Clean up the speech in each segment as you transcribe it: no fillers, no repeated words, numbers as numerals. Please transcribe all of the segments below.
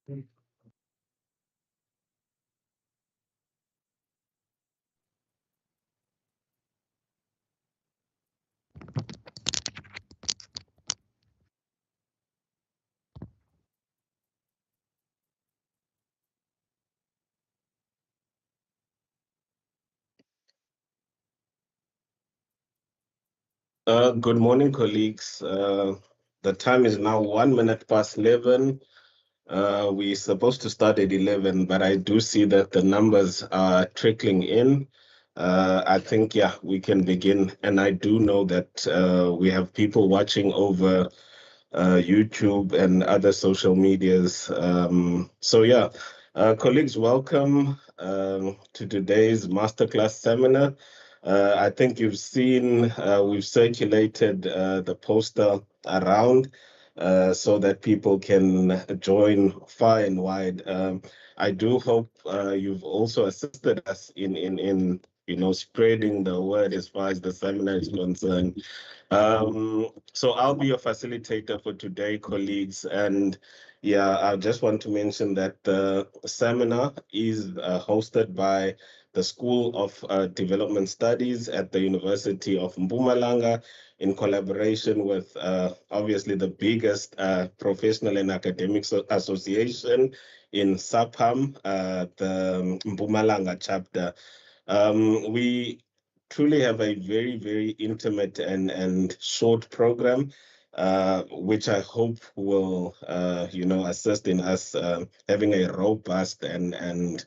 Good morning, colleagues. The time is now 1 minute past 11. We're supposed to start at 11, but I do see that the numbers are trickling in. I think, yeah, we can begin. And I do know that we have people watching over YouTube and other social medias. So, yeah, colleagues, welcome to today's masterclass seminar. I think you've seen, we've circulated the poster around so that people can join far and wide. I do hope you've also assisted us in spreading the word as far as the seminar is concerned. So I'll be your facilitator for today, colleagues. And yeah, I just want to mention that the seminar is hosted by the School of Development Studies at the University of Mpumalanga in collaboration with obviously the biggest professional and academic association in Saapam, the Mpumalanga chapter. We truly have a very, very intimate and short program, which I hope will, assist in us having a robust and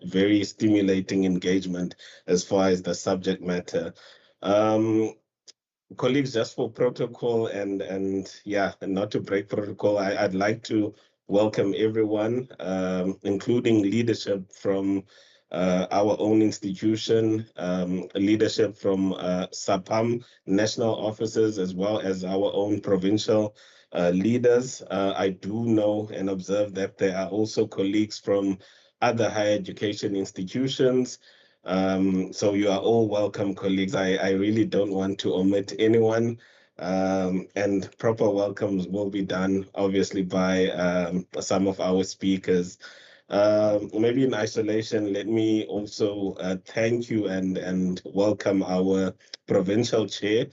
very stimulating engagement as far as the subject matter. Colleagues, just for protocol and yeah, and not to break protocol, I'd like to welcome everyone, including leadership from our own institution, leadership from Saapam national offices, as well as our own provincial leaders. I do know and observe that there are also colleagues from other higher education institutions. So you are all welcome, colleagues. I really don't want to omit anyone. And proper welcomes will be done, obviously, by some of our speakers. Maybe in isolation, let me also thank you and welcome our provincial chair,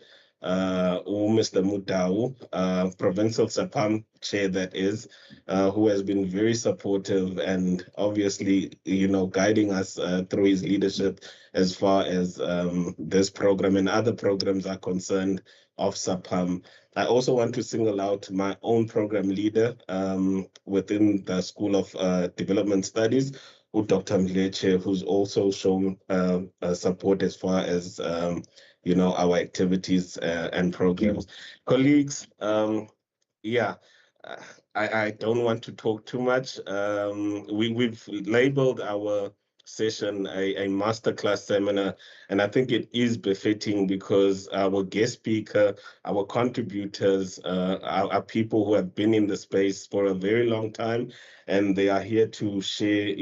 Mr. Mudau, provincial Saapam chair that is, who has been very supportive and obviously, guiding us through his leadership as far as this program and other programs are concerned of Saapam. I also want to single out my own program leader within the School of Development Studies, Dr. Mleche, who's also shown support as far as our activities and programs. Colleagues, yeah, uh, I don't want to talk too much. We've labeled our session a masterclass seminar, and I think it is befitting because our guest speaker, our contributors are people who have been in the space for a very long time, and they are here to share,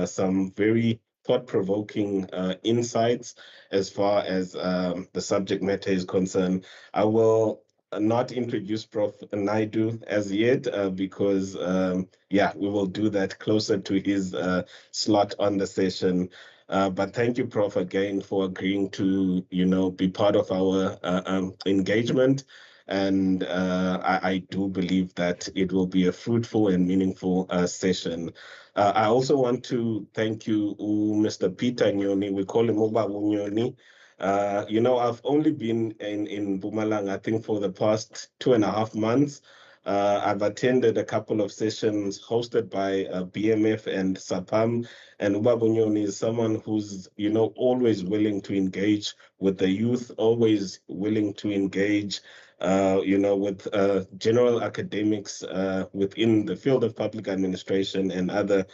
some very thought-provoking insights as far as the subject matter is concerned. I will not introduce Prof. Naidu as yet because, yeah, we will do that closer to his slot on the session. But thank you, Prof, again for agreeing to, be part of our engagement. And I do believe that it will be a fruitful and meaningful session. I also want to thank you, Mr. Peter Nyoni. We call him Obabu Nyoni. I've only been in Mpumalanga, I think, for the past 2.5 months. I've attended a couple of sessions hosted by BMF and Saapam, and Ubabunyoni is someone who's, always willing to engage with the youth, always willing to engage, with general academics within the field of public administration and other,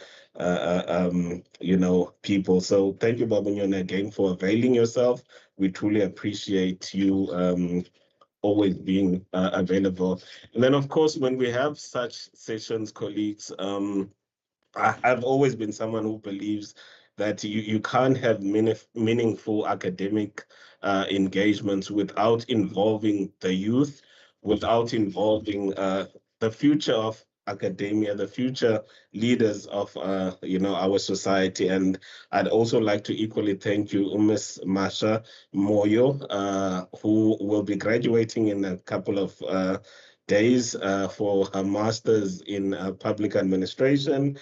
people. So thank you, Babunyoni, again for availing yourself. We truly appreciate you always being available. And then, of course, when we have such sessions, colleagues, I've always been someone who believes that you can't have meaningful academic engagements without involving the youth, without involving the future of academia, the future leaders of our society. And I'd also like to equally thank you, Ms. Masha Moyo, who will be graduating in a couple of days for her master's in public administration.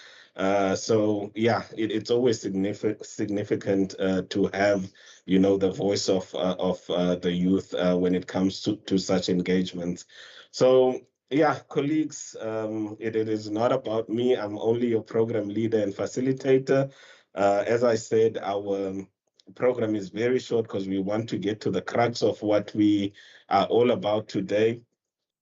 So yeah, it's always significant to have the voice of the youth when it comes to such engagements. So yeah, colleagues, it is not about me. I'm only your program leader and facilitator. As I said, our program is very short because we want to get to the crux of what we are all about today.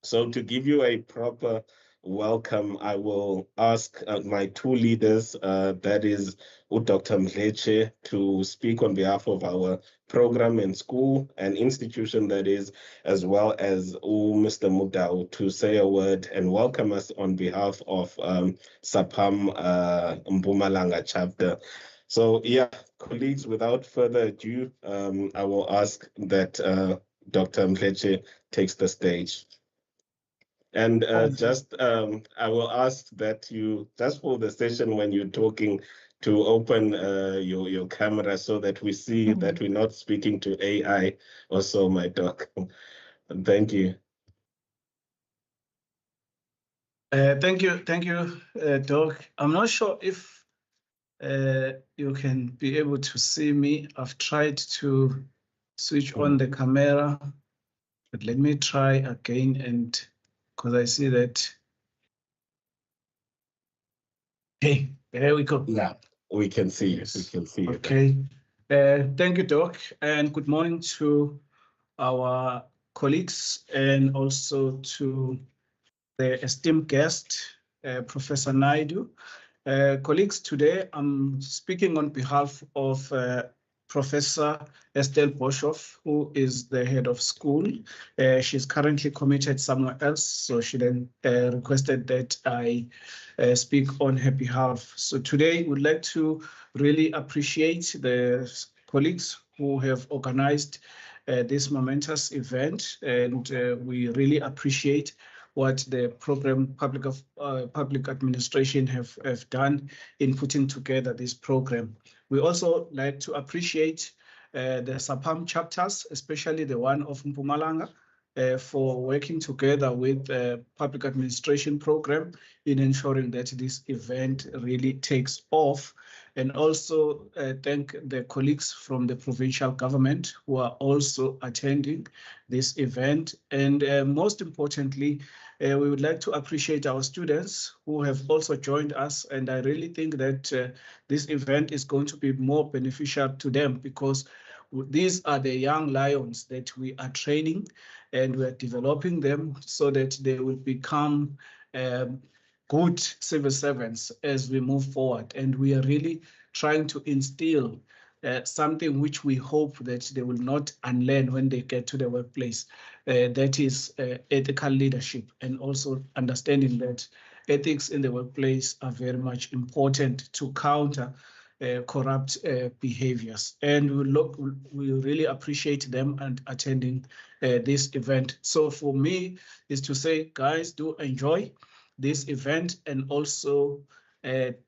So to give you a proper welcome, I will ask my two leaders, that is Dr. Mleche, to speak on behalf of our program and school and institution, that is, as well as Mr. Mudau to say a word and welcome us on behalf of Saapam Mpumalanga chapter. So yeah, colleagues, without further ado, I will ask that Dr. Mleche takes the stage. And I will ask that you, just for the session when you're talking, to open your camera so that we see that we're not speaking to AI or so, my doc. Thank you. Thank you, Doc. I'm not sure if you can be able to see me. I've tried to switch on the camera, but let me try again, and because I see that. Hey, there we go. Yeah, we can see you. We can see you. Okay. Thank you, Doc, and good morning to our colleagues and also to the esteemed guest, Professor Naidu. Colleagues, today I'm speaking on behalf of Professor Estelle Boshoff, who is the head of school. She's currently committed somewhere else, so she then requested that I speak on her behalf. So today we'd like to really appreciate the colleagues who have organized this momentous event, and we really appreciate what the program public administration have done in putting together this program. We also like to appreciate the Saapam chapters, especially the one of Mpumalanga, for working together with the public administration program in ensuring that this event really takes off. And also thank the colleagues from the provincial government who are also attending this event. And most importantly, we would like to appreciate our students who have also joined us. And I really think that this event is going to be more beneficial to them, because these are the young lions that we are training, and we are developing them so that they will become good civil servants as we move forward. And we are really trying to instill something which we hope that they will not unlearn when they get to the workplace. That is ethical leadership, and also understanding that ethics in the workplace are very much important to counter corrupt behaviors. And we really appreciate them and attending this event. So for me is to say, guys, do enjoy this event and also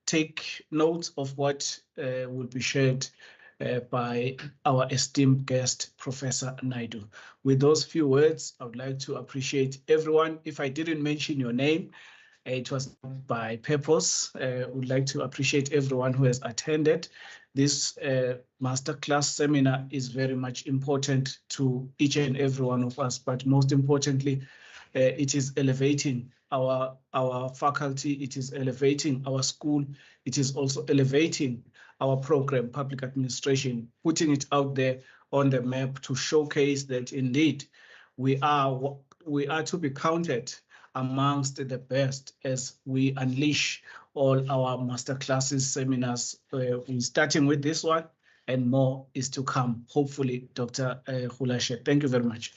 take note of what will be shared by our esteemed guest, Professor Naidu. With those few words, I would like to appreciate everyone. If I didn't mention your name, it was by purpose. I would like to appreciate everyone who has attended. This masterclass seminar is very much important to each and every one of us, but most importantly, it is elevating our faculty, it is elevating our school, it is also elevating our program, public administration, putting it out there on the map to showcase that indeed we are to be counted amongst the best as we unleash all our masterclasses, seminars. We're starting with this one, and more is to come, hopefully, Dr. Hulashe. Thank you very much.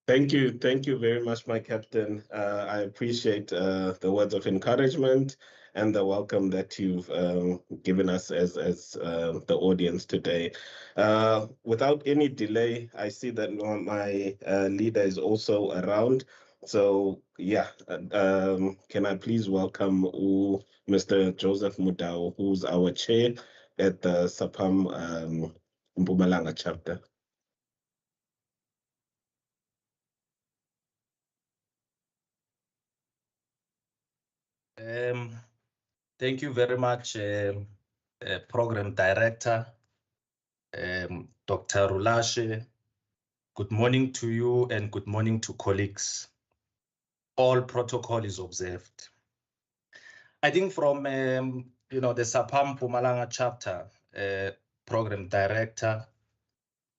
Thank you very much, my captain. I appreciate the words of encouragement and the welcome that you've given us as the audience today. Without any delay, I see that my leader is also around. So yeah, can I please welcome Mr. Joseph Mudau, who's our chair at the Saapam Mpumalanga chapter. Thank you very much, Program Director, Dr. Rulashe. Good morning to you and good morning to colleagues. All protocol is observed. I think from the Saapam Mpumalanga chapter, Program Director,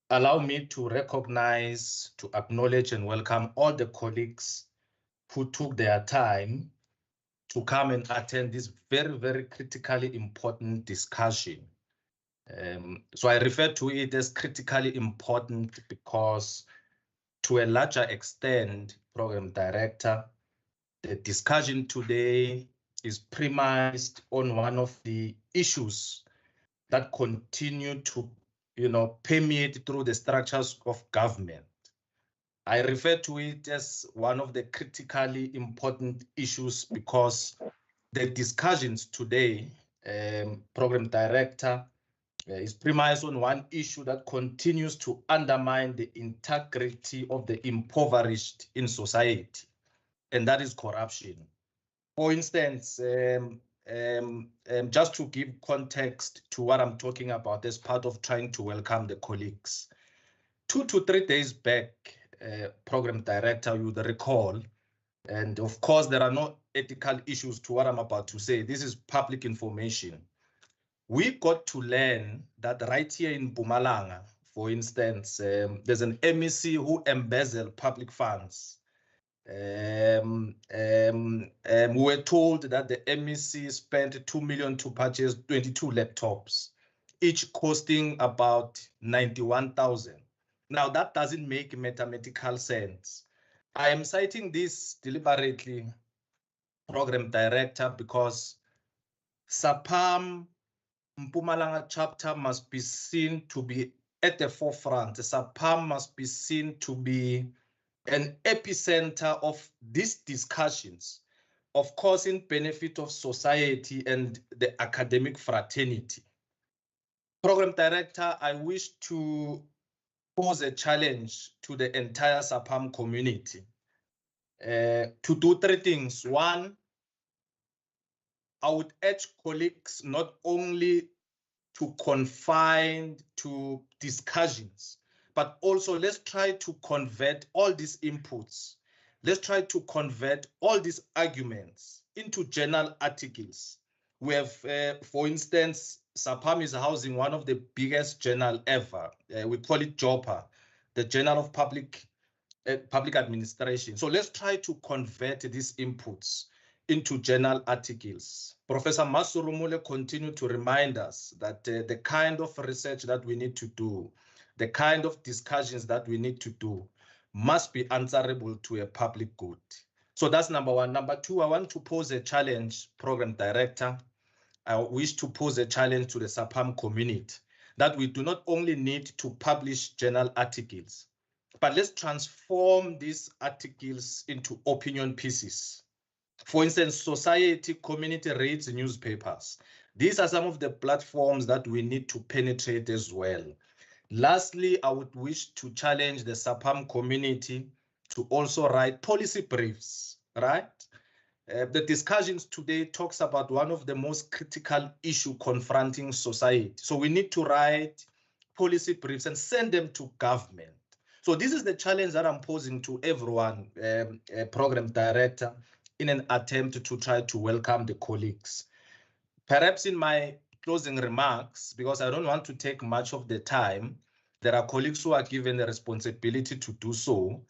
allow me to recognize, to acknowledge and welcome all the colleagues who took their time to come and attend this very, very critically important discussion. So I refer to it as critically important because to a larger extent, Program Director, the discussion today is premised on one of the issues that continue to permeate through the structures of government. I refer to it as one of the critically important issues because the discussions today, Program Director, is premised on one issue that continues to undermine the integrity of the impoverished in society, and that is corruption. For instance, just to give context to what I'm talking about as part of trying to welcome the colleagues, 2 to 3 days back, Program Director, you would recall, and of course there are no ethical issues to what I'm about to say. This is public information. We got to learn that right here in Mpumalanga, for instance, there's an MEC who embezzled public funds. We were told that the MEC spent 2 million to purchase 22 laptops, each costing about 91,000. Now that doesn't make mathematical sense. I am citing this deliberately, Program Director, because Saapam Mpumalanga chapter must be seen to be at the forefront. Saapam must be seen to be an epicenter of these discussions, of course, in benefit of society and the academic fraternity. Program Director, I wish to pose a challenge to the entire Saapam community to do 3 things. 1, I would urge colleagues not only to confine to discussions, but also let's try to convert all these inputs. Let's try to convert all these arguments into journal articles. We have, for instance, Saapam is housing one of the biggest journal ever. We call it JOPA, the Journal of Public Administration. So let's try to convert these inputs into journal articles. Professor Masurumule continued to remind us that the kind of research that we need to do, the kind of discussions that we need to do must be answerable to a public good. So that's number 1. Number 2, I want to pose a challenge, Program Director. I wish to pose a challenge to the Saapam community that we do not only need to publish journal articles, but let's transform these articles into opinion pieces. For instance, society, community reads newspapers. These are some of the platforms that we need to penetrate as well. Lastly, I would wish to challenge the Saapam community to also write policy briefs, right? The discussions today talks about one of the most critical issues confronting society. So we need to write policy briefs and send them to government. So this is the challenge that I'm posing to everyone, Program Director, in an attempt to try to welcome the colleagues. Perhaps in my closing remarks, because I don't want to take much of the time, there are colleagues who are given the responsibility to do so.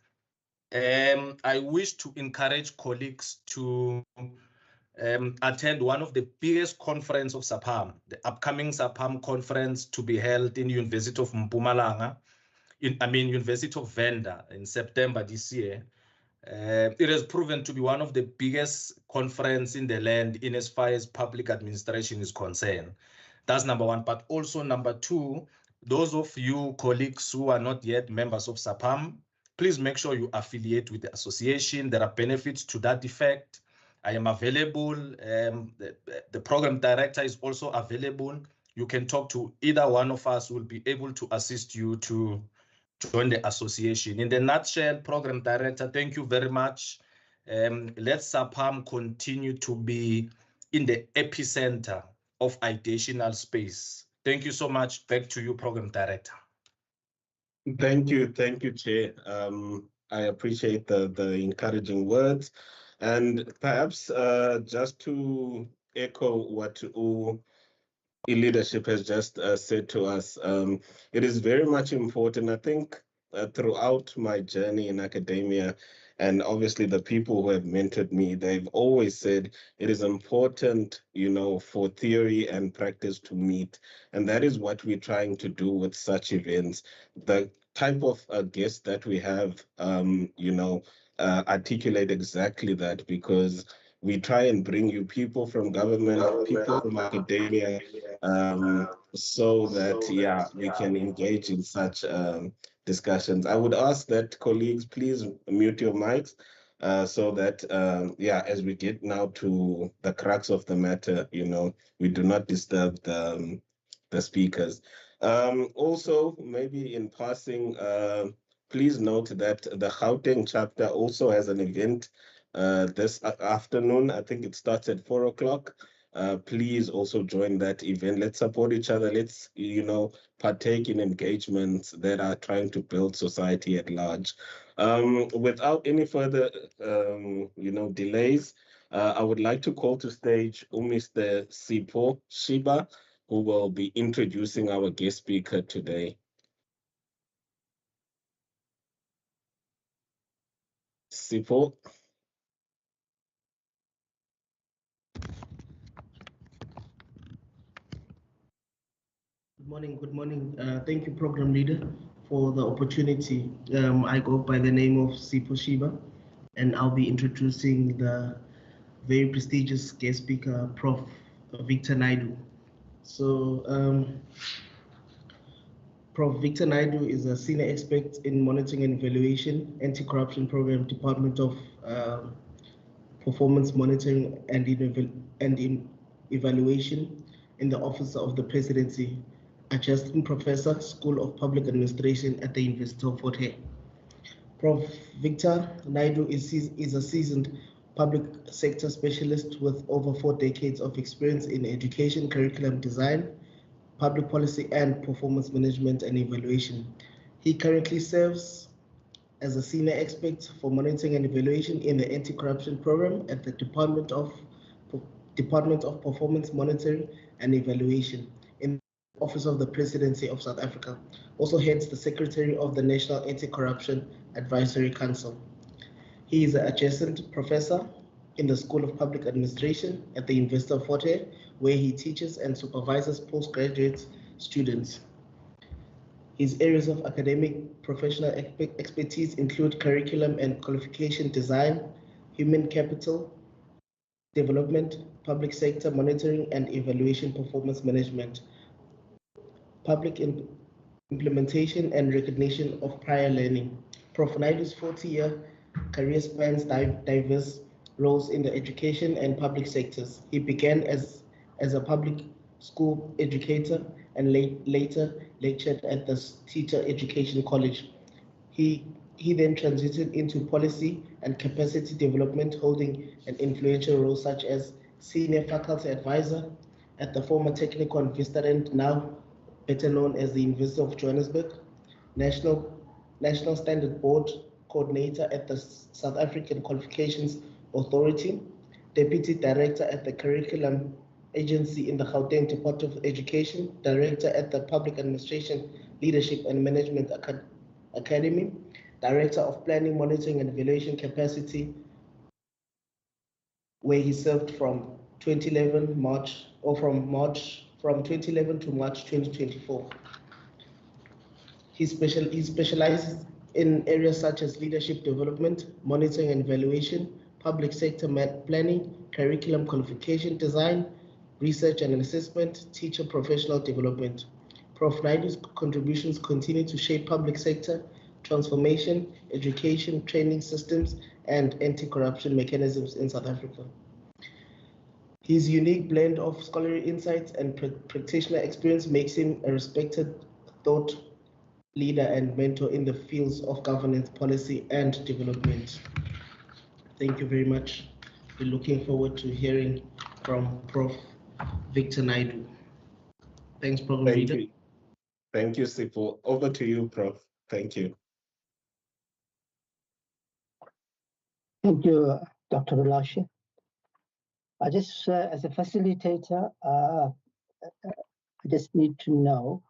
I wish to encourage colleagues to attend one of the biggest conference of Saapam, the upcoming Saapam conference to be held in University of Mpumalanga, University of Venda in September this year. It has proven to be one of the biggest conferences in the land in as far as public administration is concerned. That's number 1. But also number 2, those of you colleagues who are not yet members of Saapam, please make sure you affiliate with the association. There are benefits to that effect. I am available. The program director is also available. You can talk to either one of us. We'll be able to assist you to join the association. In the nutshell, program director, thank you very much. Let Saapam continue to be in the epicenter of ideational space. Thank you so much. Back to you, program director. Thank you, Chair. I appreciate the encouraging words, and perhaps just to echo what leadership has just said to us, it is very much important. I think throughout my journey in academia, and obviously the people who have mentored me, they've always said it is important, for theory and practice to meet. And that is what we're trying to do with such events. The type of guests that we have, articulate exactly that, because we try and bring you people from government, people from academia, so that, we can engage in such discussions. I would ask that colleagues, please mute your mics so that, as we get now to the crux of the matter, we do not disturb the speakers. Also, maybe in passing, please note that the Gauteng chapter also has an event this afternoon. I think it starts at 4 o'clock. Please also join that event. Let's support each other. Let's, partake in engagements that are trying to build society at large. Without any further, delays, I would like to call to stage Mr. Saapam Shiba, who will be introducing our guest speaker today. Saapam. Good morning. Thank you, program leader, for the opportunity. I go by the name of Saapam Shiba, and I'll be introducing the very prestigious guest speaker, Prof. Victor Naidu. So, Prof. Victor Naidu is a senior expert in monitoring and evaluation, anti-corruption program, Department of Performance Monitoring and Evaluation in the Office of the Presidency, Adjunct Professor, School of Public Administration at the University of Fort Hare. Prof. Victor Naidu is a seasoned public sector specialist with over 4 decades of experience in education, curriculum design, public policy, and performance management and evaluation. He currently serves as a senior expert for monitoring and evaluation in the anti-corruption program at the Department of Performance Monitoring and Evaluation in the Office of the Presidency of South Africa. Also heads the Secretary of the National Anti-Corruption Advisory Council. He is an adjunct professor in the School of Public Administration at the University of Fort Hare, where he teaches and supervises postgraduate students. His areas of academic professional expertise include curriculum and qualification design, human capital development, public sector monitoring and evaluation performance management, public implementation and recognition of prior learning. Prof. Naidu's 40-year career spans diverse roles in the education and public sectors. He began as a public school educator and later lectured at the Teacher Education College. He then transited into policy and capacity development, holding an influential role such as senior faculty advisor at the former Technical Investorant, now better known as the University of Johannesburg, National Standard Board coordinator at the South African Qualifications Authority, deputy director at the Curriculum Agency in the Gauteng Department of Education, director at the Public Administration Leadership and Management Academy, director of Planning, Monitoring and Evaluation Capacity, where he served from 2011 to March 2024. He specializes in areas such as leadership development, monitoring and evaluation, public sector planning, curriculum qualification design, research and assessment, teacher professional development. Prof. Naidu's contributions continue to shape public sector transformation, education, training systems, and anti-corruption mechanisms in South Africa. His unique blend of scholarly insights and practitioner experience makes him a respected thought leader and mentor in the fields of governance, policy, and development. Thank you very much. We're looking forward to hearing from Prof. Victor Naidu. Thanks, Program Leader. Thank you, Sipho. Over to you, Prof. Thank you. Thank you, Dr. Rulashe. I just, as a facilitator, I just need to know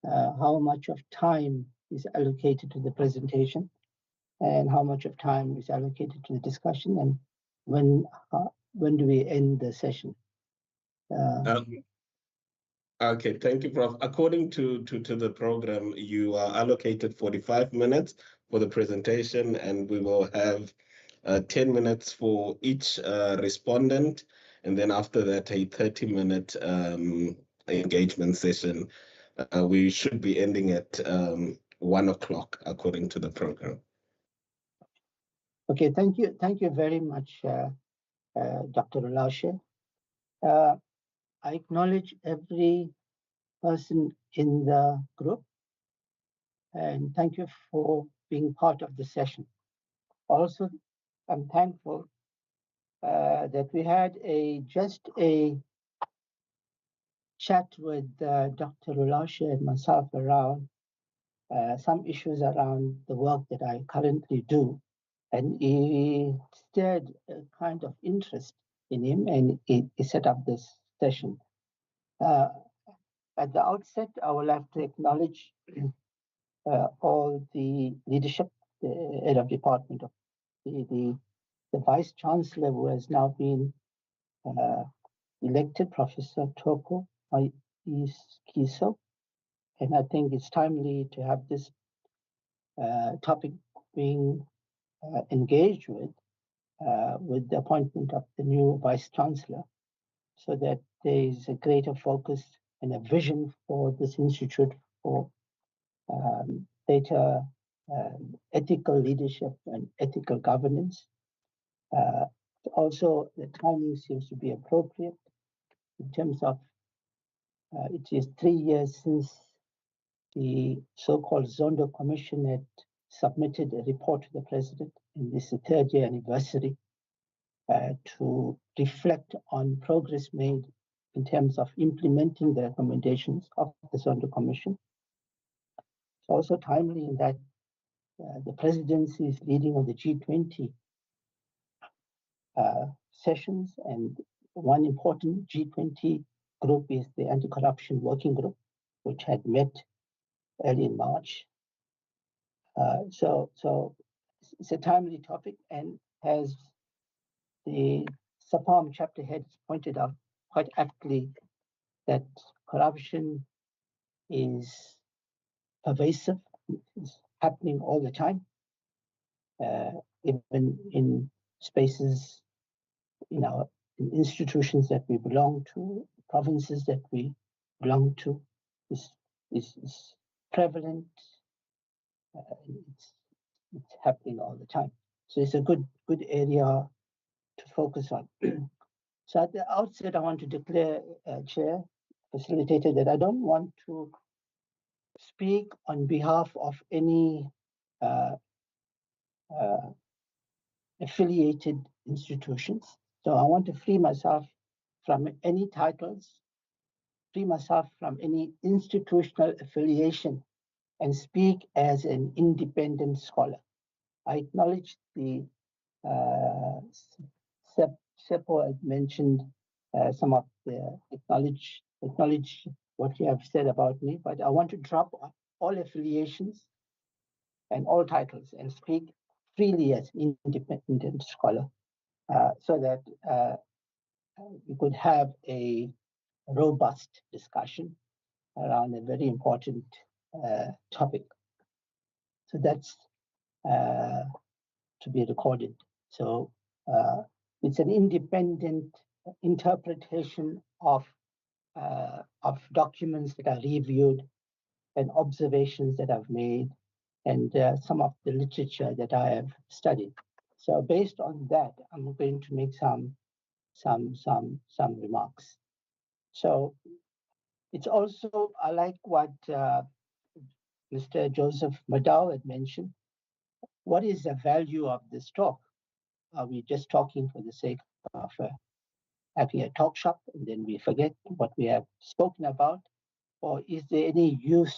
how much of time is allocated to the presentation and how much of time is allocated to the discussion, and when do we end the session? Okay, thank you, Prof. According to the program, you are allocated 45 minutes for the presentation, and we will have 10 minutes for each respondent, and then after that, a 30-minute engagement session. We should be ending at 1 o'clock, according to the program. Okay, thank you very much, Dr. Rulashe. I acknowledge every person in the group, and thank you for being part of the session. Also, I'm thankful that we had just a chat with Dr. Rulashe and myself around some issues around the work that I currently do, and he stirred a kind of interest in him, and he set up this session. At the outset, I would like to acknowledge all the leadership, the head of department, of the Vice Chancellor, who has now been elected, Professor Toko Kiso. And I think it's timely to have this topic being engaged with the appointment of the new Vice Chancellor, so that there is a greater focus and a vision for this institute for data ethical leadership and ethical governance. Also, the timing seems to be appropriate in terms of it is 3 years since the so-called Zondo Commission had submitted a report to the President, and this is the 3rd year anniversary to reflect on progress made in terms of implementing the recommendations of the Zondo Commission. It's also timely in that the presidency is leading on the G20 sessions, and one important G20 group is the Anti-Corruption Working Group, which had met early in March. So it's a timely topic, and as the Saapam chapter head pointed out quite aptly, that corruption is pervasive, it's happening all the time, even in spaces, in institutions that we belong to, provinces that we belong to, is prevalent. It's happening all the time. So it's a good area to focus on. So at the outset, I want to declare, Chair, Facilitator, that I don't want to speak on behalf of any affiliated institutions. So I want to free myself from any titles, free myself from any institutional affiliation, and speak as an independent scholar. I acknowledge the Seppo had mentioned some of the acknowledge what you have said about me, but I want to drop all affiliations and all titles and speak freely as an independent scholar, so that we could have a robust discussion around a very important topic. So that's to be recorded. So it's an independent interpretation of documents that are reviewed and observations that I've made and some of the literature that I have studied. So based on that, I'm going to make some remarks. So it's also, I like what Mr. Joseph Maddow had mentioned. What is the value of this talk? Are we just talking for the sake of having a talk shop and then we forget what we have spoken about? Or is there any use,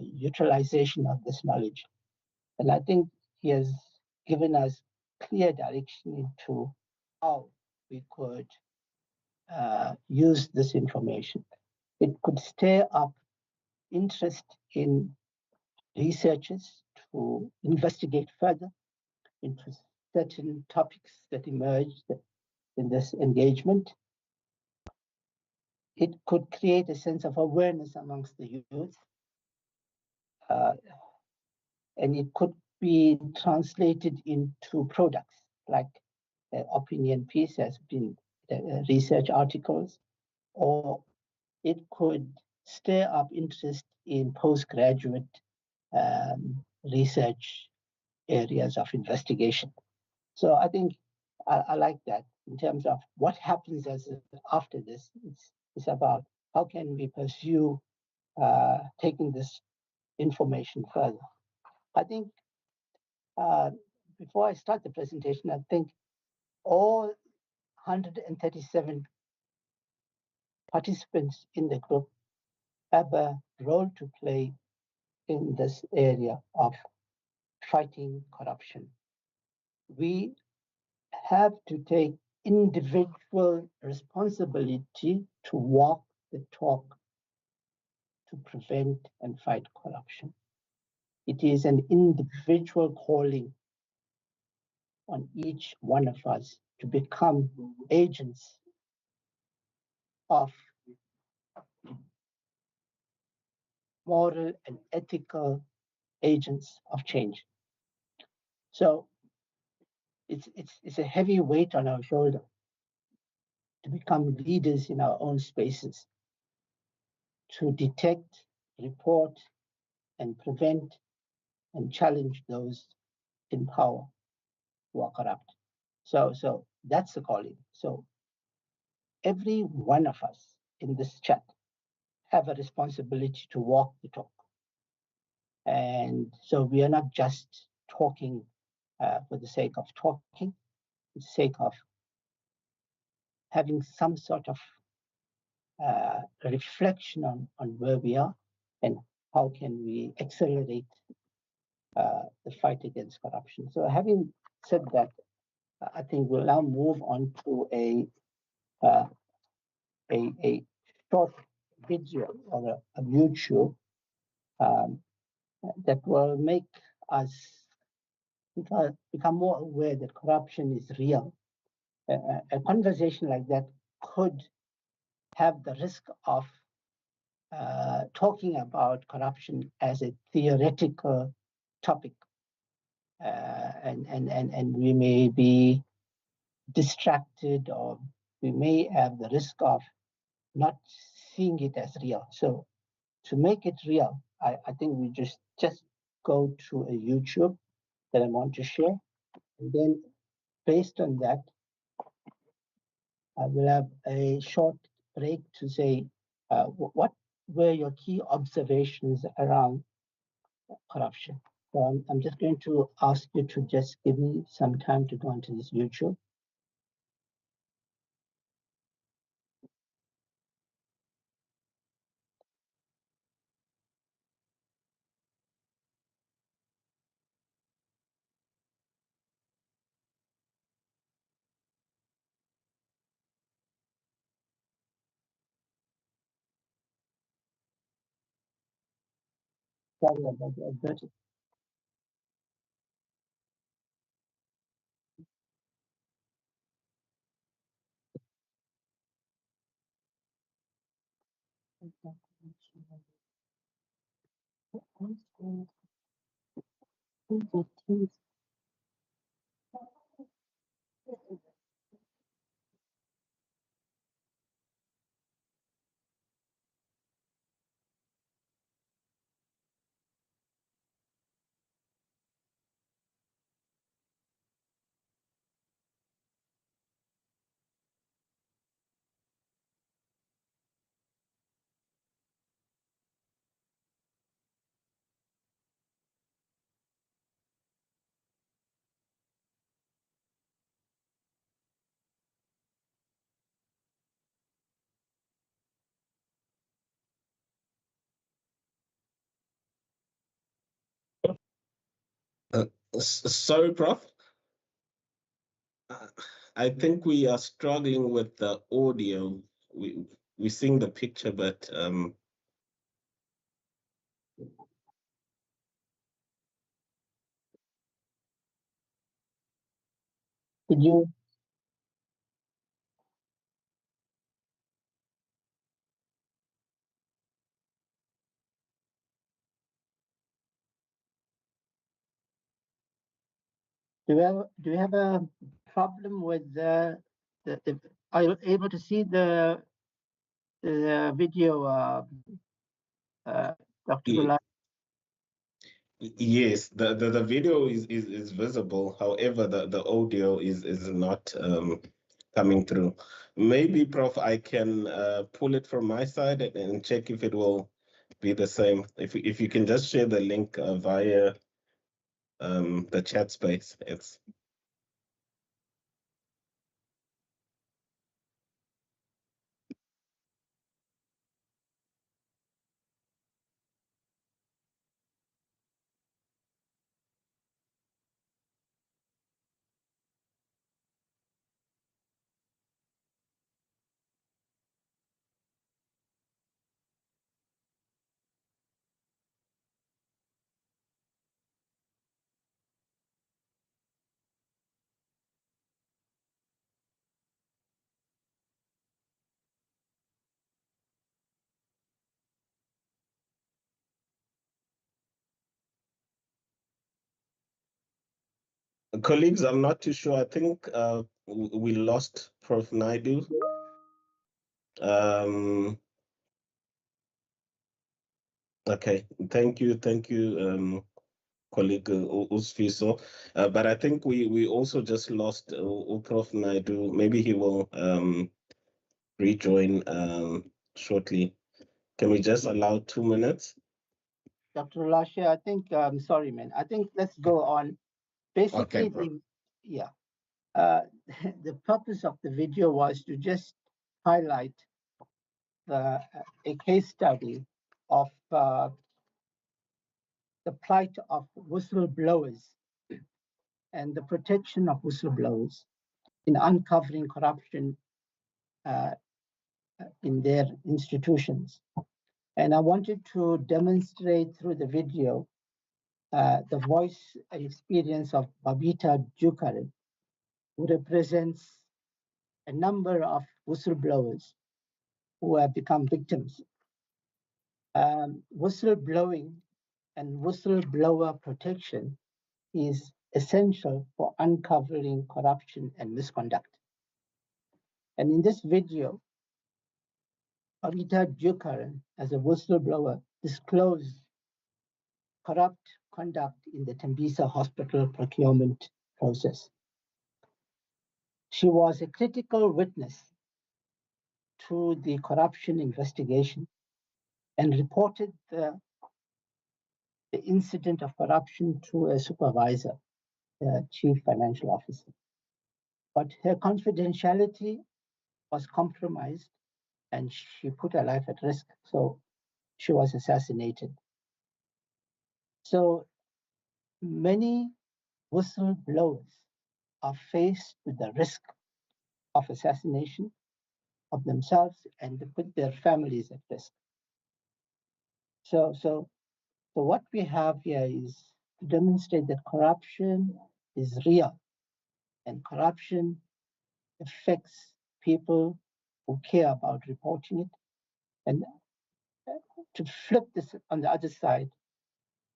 utilization of this knowledge? And I think he has given us clear direction into how we could use this information. It could stir up interest in researchers to investigate further into certain topics that emerged in this engagement. It could create a sense of awareness amongst the youth, and it could be translated into products like opinion piece has been research articles, or it could stir up interest in postgraduate research areas of investigation. So I think I like that in terms of what happens after this. It's about how can we pursue taking this information further. I think before I start the presentation, I think all 137 participants in the group have a role to play in this area of fighting corruption. We have to take individual responsibility to walk the talk to prevent and fight corruption. It is an individual calling on each one of us to become agents of moral and ethical agents of change. So it's a heavy weight on our shoulder to become leaders in our own spaces, to detect, report, and prevent and challenge those in power who are corrupt. So that's the calling. So every one of us in this chat have a responsibility to walk the talk. And so we are not just talking for the sake of talking, for the sake of having some sort of reflection on where we are and how can we accelerate the fight against corruption. So having said that, I think we'll now move on to a short video or a YouTube that will make us become more aware that corruption is real. A conversation like that could have the risk of talking about corruption as a theoretical topic, and we may be distracted, or we may have the risk of not seeing it as real. So to make it real, I think we just go to a YouTube that I want to share, and then based on that, I will have a short break to say what were your key observations around corruption. So I'm just going to ask you to just give me some time to go into this YouTube. Sorry about the advertisement. Sorry, Prof. I think we are struggling with the audio. We're seeing the picture, but Could you? Do you have a problem with the are you able to see the video, Dr. Gulab? yes, the video is visible. However, the audio is not coming through. Maybe, Prof, I can pull it from my side and check if it will be the same. If you can just share the link via the chat space. It's colleagues, I'm not too sure. I think we lost Prof. Naidu. Okay, thank you, colleague Usfiso. But I think we also just lost Prof. Naidu. Maybe he will rejoin shortly. Can we just allow 2 minutes? Dr. Lashe, I think, sorry, man. I think let's go on. Basically, Okay, the purpose of the video was to just highlight a case study of the plight of whistleblowers and the protection of whistleblowers in uncovering corruption in their institutions. And I wanted to demonstrate through the video the voice and experience of Babita Jukare, who represents a number of whistleblowers who have become victims. Whistleblowing and whistleblower protection is essential for uncovering corruption and misconduct. And in this video, Babita Jukare, as a whistleblower, disclosed corrupt conduct in the Tembisa hospital procurement process. She was a critical witness to the corruption investigation and reported the incident of corruption to a supervisor, the chief financial officer. But her confidentiality was compromised and she put her life at risk, so she was assassinated. So many whistleblowers are faced with the risk of assassination of themselves and to put their families at risk. So what we have here is to demonstrate that corruption is real and corruption affects people who care about reporting it. And to flip this on the other side,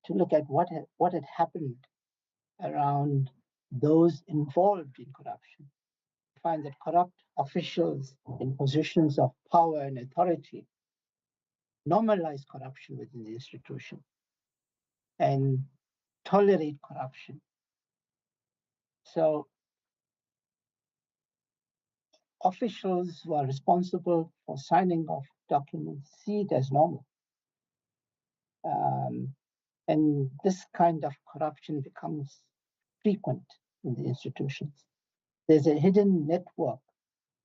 to look at what had happened around those involved in corruption, find that corrupt officials in positions of power and authority normalize corruption within the institution and tolerate corruption. So officials who are responsible for signing off documents see it as normal. And this kind of corruption becomes frequent in the institutions. There's a hidden network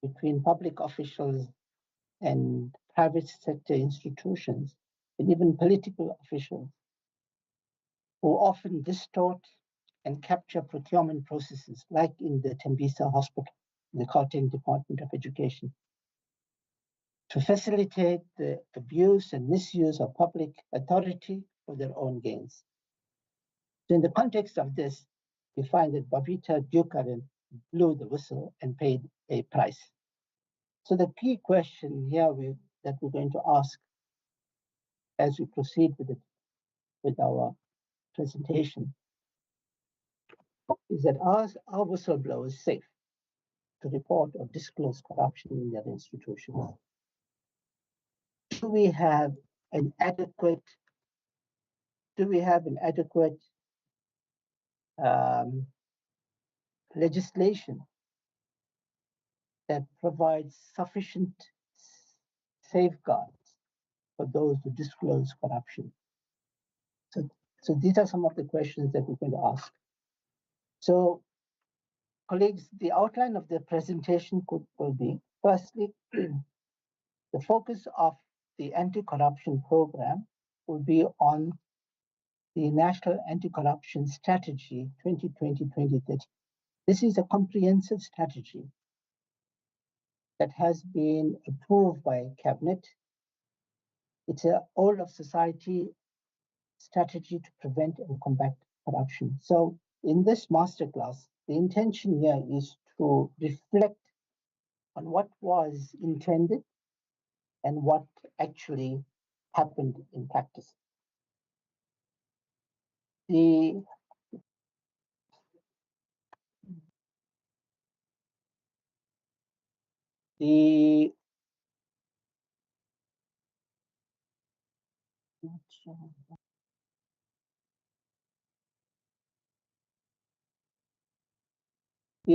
between public officials and private sector institutions, and even political officials, who often distort and capture procurement processes, like in the Tembisa Hospital, the Gauteng Department of Education, to facilitate the abuse and misuse of public authority for their own gains. So in the context of this, we find that Babita Dukaran blew the whistle and paid a price. So the key question here that we're going to ask as we proceed with our presentation is that are whistleblowers safe to report or disclose corruption in their institutions? Do we have an adequate legislation that provides sufficient safeguards for those who disclose corruption? So these are some of the questions that we're going to ask. So, colleagues, the outline of the presentation will be, firstly, the focus of the anti-corruption program will be on the National Anti-Corruption Strategy 2020-2030. This is a comprehensive strategy that has been approved by Cabinet. It's a all of society strategy to prevent and combat corruption. So in this masterclass, the intention here is to reflect on what was intended and what actually happened in practice. The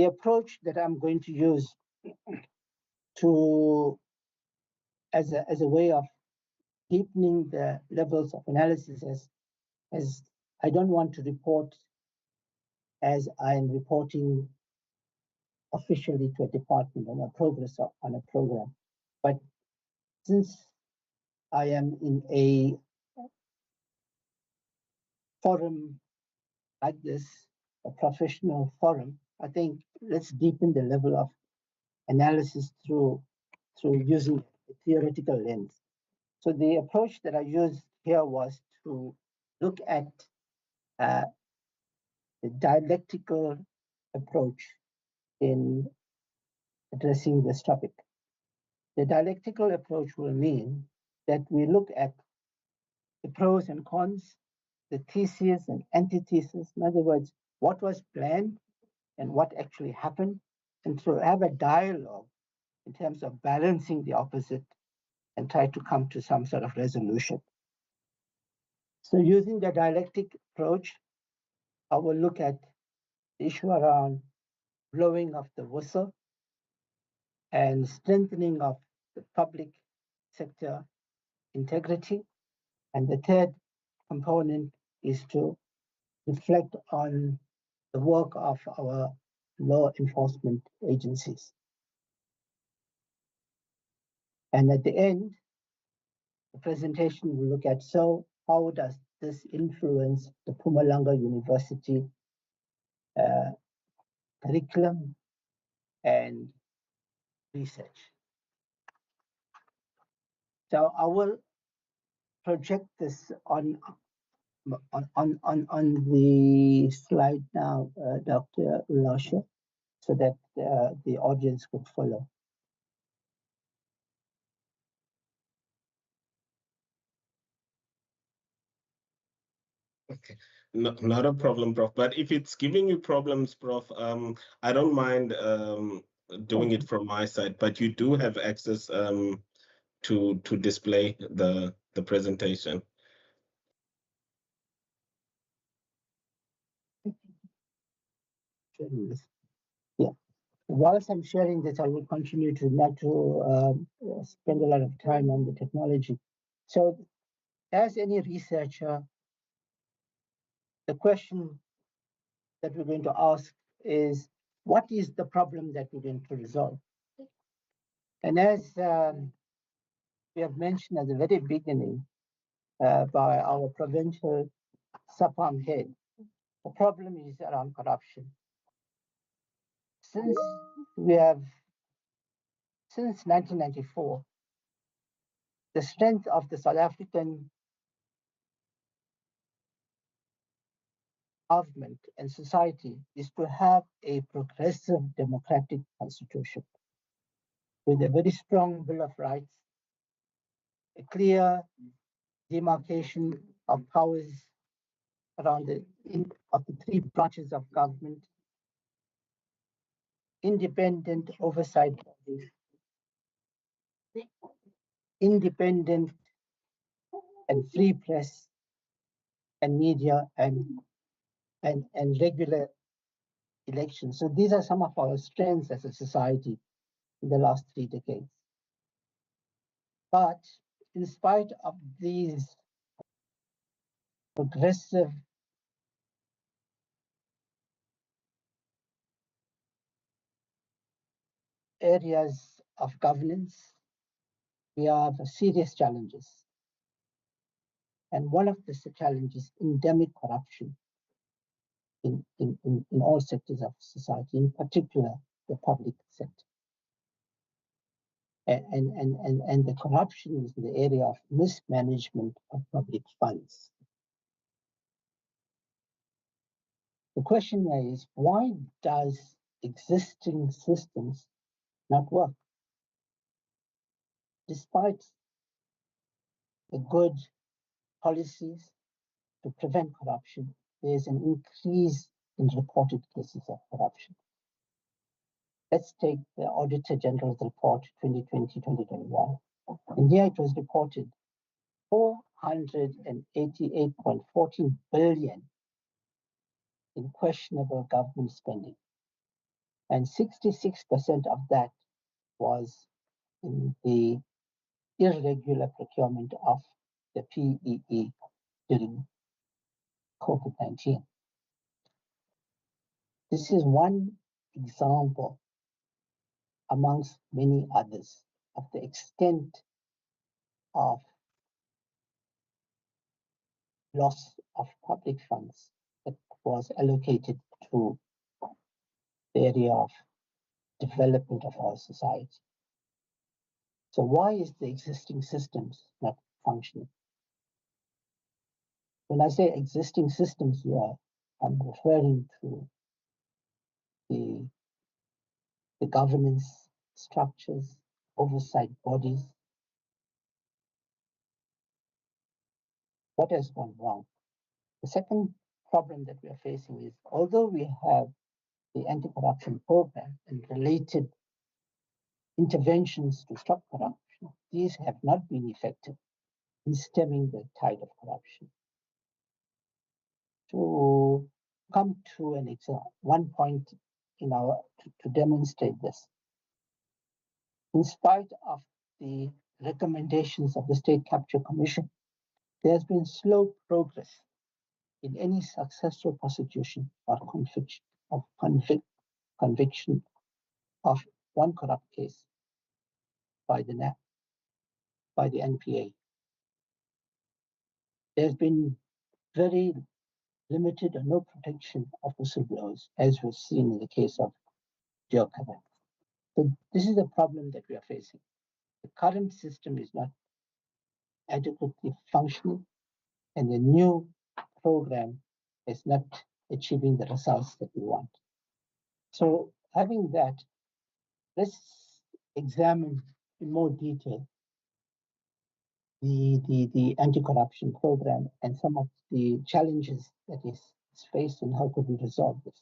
approach that I'm going to use as a way of deepening the levels of analysis as I don't want to report as I'm reporting officially to a department on a progress on a program. But since I am in a forum like this, a professional forum, I think let's deepen the level of analysis through using a theoretical lens. So the approach that I used here was to look at the dialectical approach in addressing this topic. The dialectical approach will mean that we look at the pros and cons, the theses and antithesis, in other words, what was planned and what actually happened, and to have a dialogue in terms of balancing the opposite and try to come to some sort of resolution. So using the dialectic approach, I will look at the issue around blowing of the whistle and strengthening of the public sector integrity. And the third component is to reflect on the work of our law enforcement agencies. And at the end, the presentation will look at, so how does this influence the Mpumalanga University curriculum and research? So I will project this on the slide now, Dr. Ulasha, so that the audience could follow. Okay, not a problem, Prof. But if it's giving you problems, Prof, I don't mind doing it from my side. But you do have access to display the presentation. Yeah. Whilst I'm sharing this, I will continue to not to spend a lot of time on the technology. So, as any researcher, the question that we're going to ask is, what is the problem that we're going to resolve? And as we have mentioned at the very beginning by our provincial Saapam head, The problem is around corruption. Since 1994, the strength of the South African government and society is to have a progressive democratic constitution with a very strong Bill of Rights, a clear demarcation of powers around the three branches of government, independent oversight bodies, independent and free press and media, and regular elections. So these are some of our strengths as a society in the last 3 decades. But in spite of these progressive areas of governance, we have serious challenges. And one of the challenges, endemic corruption in all sectors of society, in particular the public sector. And the corruption is in the area of mismanagement of public funds. The question here is, why does existing systems not work? Despite the good policies to prevent corruption, there's an increase in reported cases of corruption. Let's take the Auditor General's report 2020-2021. And here it was reported 488.14 billion in questionable government spending. And 66% of that was in the irregular procurement of the PEE during COVID-19. This is one example amongst many others of the extent of loss of public funds that was allocated to the area of development of our society. So why is the existing systems not functioning? When I say existing systems here, I'm referring to the governance structures, oversight bodies. What has gone wrong? The second problem that we are facing is, although we have the anti-corruption program and related interventions to stop corruption, these have not been effective in stemming the tide of corruption. To come to an example, one point to demonstrate this. In spite of the recommendations of the State Capture Commission, there has been slow progress in any successful prosecution or conviction of one corrupt case by the NPA. There's been very limited or no protection of whistleblowers, as we've seen in the case of Geocover. So this is the problem that we are facing. The current system is not adequately functioning, and the new program is not achieving the results that we want. So having that, let's examine in more detail the anti-corruption program and some of the challenges that is faced and how could we resolve this.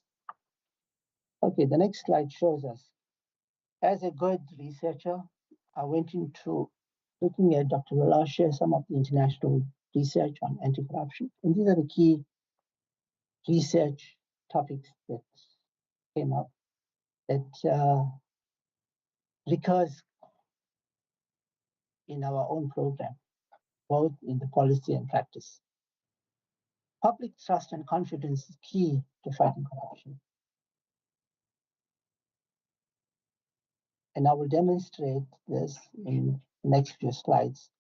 Okay, the next slide shows us, as a good researcher, I went into looking at Dr. Lala share some of the international research on anti-corruption. And these are the key research topics that came up that recurs in our own program, both in the policy and practice. Public trust and confidence is key to fighting corruption. And I will demonstrate this in the next few slides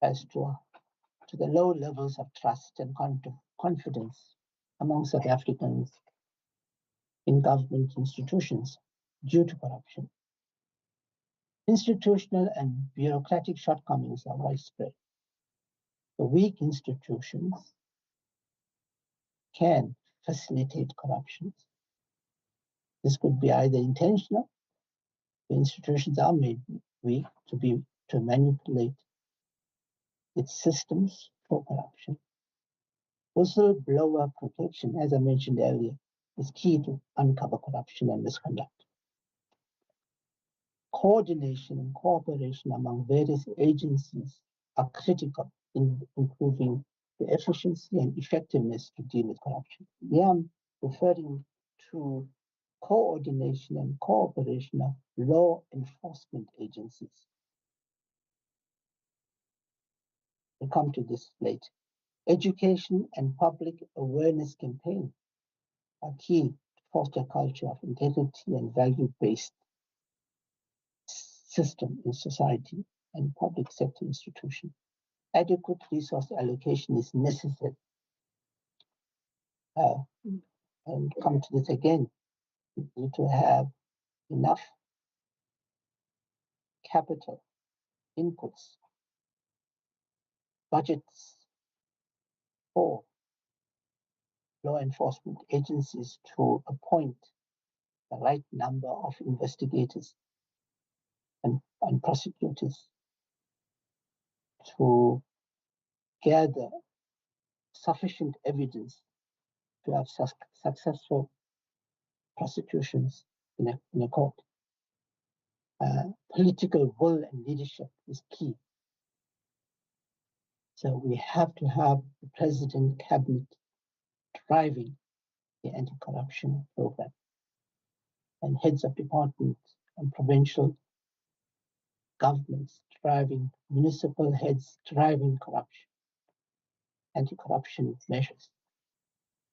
as to the low levels of trust and confidence among South Africans in government institutions due to corruption. Institutional and bureaucratic shortcomings are widespread. The weak institutions can facilitate corruption. This could be either intentional, the institutions are made weak to manipulate its systems for corruption. Whistleblower protection, as I mentioned earlier, is key to uncover corruption and misconduct. Coordination and cooperation among various agencies are critical in improving the efficiency and effectiveness to deal with corruption. Here I'm referring to coordination and cooperation of law enforcement agencies. We'll come to this later. Education and public awareness campaigns are key to foster a culture of integrity and value-based system in society and public sector institutions. Adequate resource allocation is necessary. And come to this again, we need to have enough capital inputs, budgets for law enforcement agencies to appoint the right number of investigators and prosecutors to gather sufficient evidence to have successful prosecutions in a court. Political will and leadership is key. So we have to have the President Cabinet driving the anti-corruption program, and heads of departments and provincial governments driving, municipal heads driving corruption, anti-corruption measures.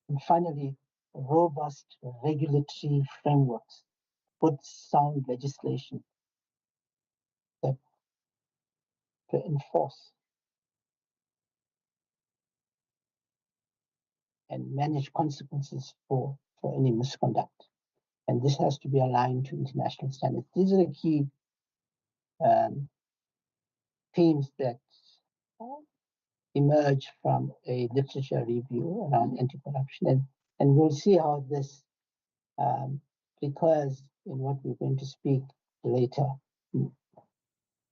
And finally, robust regulatory frameworks, good sound legislation that to enforce and manage consequences for any misconduct. And this has to be aligned to international standards. These are the key themes that emerge from a literature review around anti-corruption. And we'll see how this recurs in what we're going to speak later.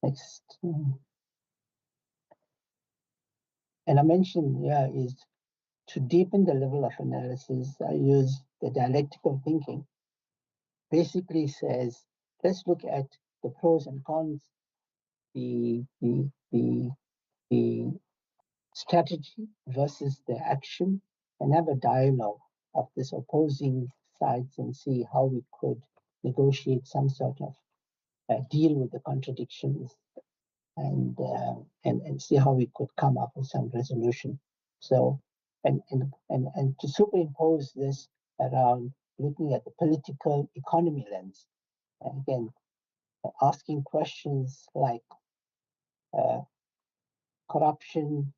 Next. And I mentioned here is to deepen the level of analysis, I use the dialectical thinking. Basically says, let's look at the pros and cons, the strategy versus the action, and have a dialogue of this opposing sides and see how we could negotiate some sort of deal with the contradictions and see how we could come up with some resolution. So, and to superimpose this around looking at the political economy lens, and again, asking questions like corruption,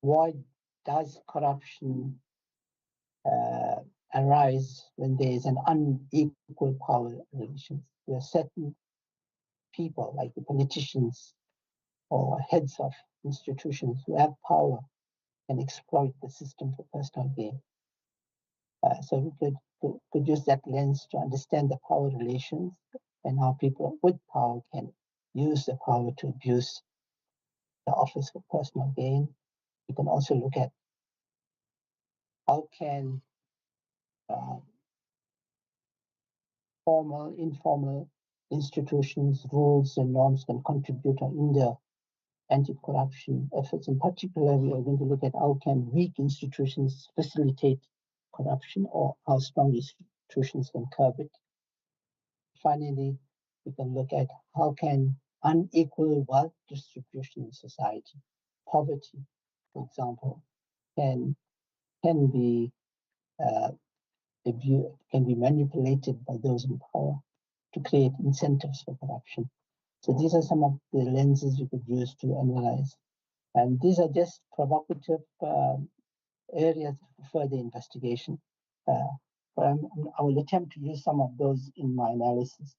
why does corruption arise when there is an unequal power relations? There are certain people like the politicians or heads of institutions who have power and exploit the system for personal gain. So we could use that lens to understand the power relations and how people with power can use the power to abuse the office for personal gain. We can also look at how can formal, informal institutions, rules and norms can contribute in the anti-corruption efforts. In particular, we are going to look at how can weak institutions facilitate corruption or how strong institutions can curb it. Finally, we can look at how can unequal wealth distribution in society, poverty, for example, can be manipulated by those in power to create incentives for corruption. So these are some of the lenses we could use to analyze. And these are just provocative areas for further investigation. But I will attempt to use some of those in my analysis.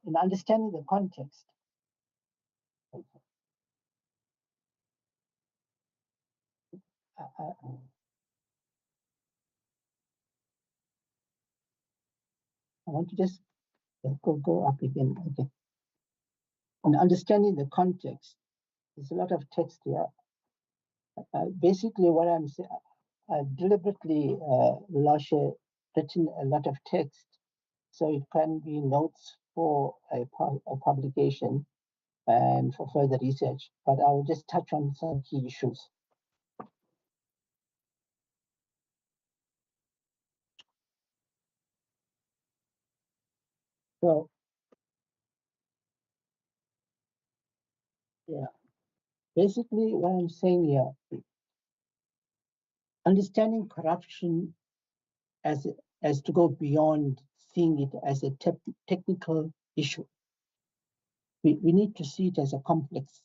In understanding the context, I want to just go up again. Okay. In understanding the context, there's a lot of text here. Basically, what I'm saying, I deliberately written a lot of text, so it can be notes for a publication and for further research. But I will just touch on some key issues. So, yeah, basically what I'm saying here, understanding corruption as to go beyond seeing it as a technical issue. We need to see it as a complex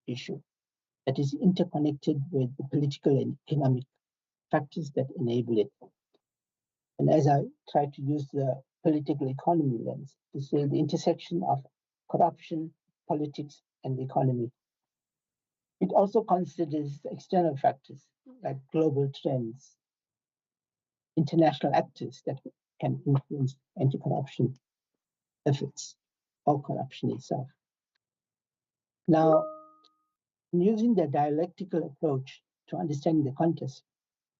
issue that is interconnected with the political and economic factors that enable it. And as I try to use the political economy lens to say the intersection of corruption, politics, and the economy. It also considers external factors like global trends, international actors that can influence anti-corruption efforts or corruption itself. Now, using the dialectical approach to understanding the context,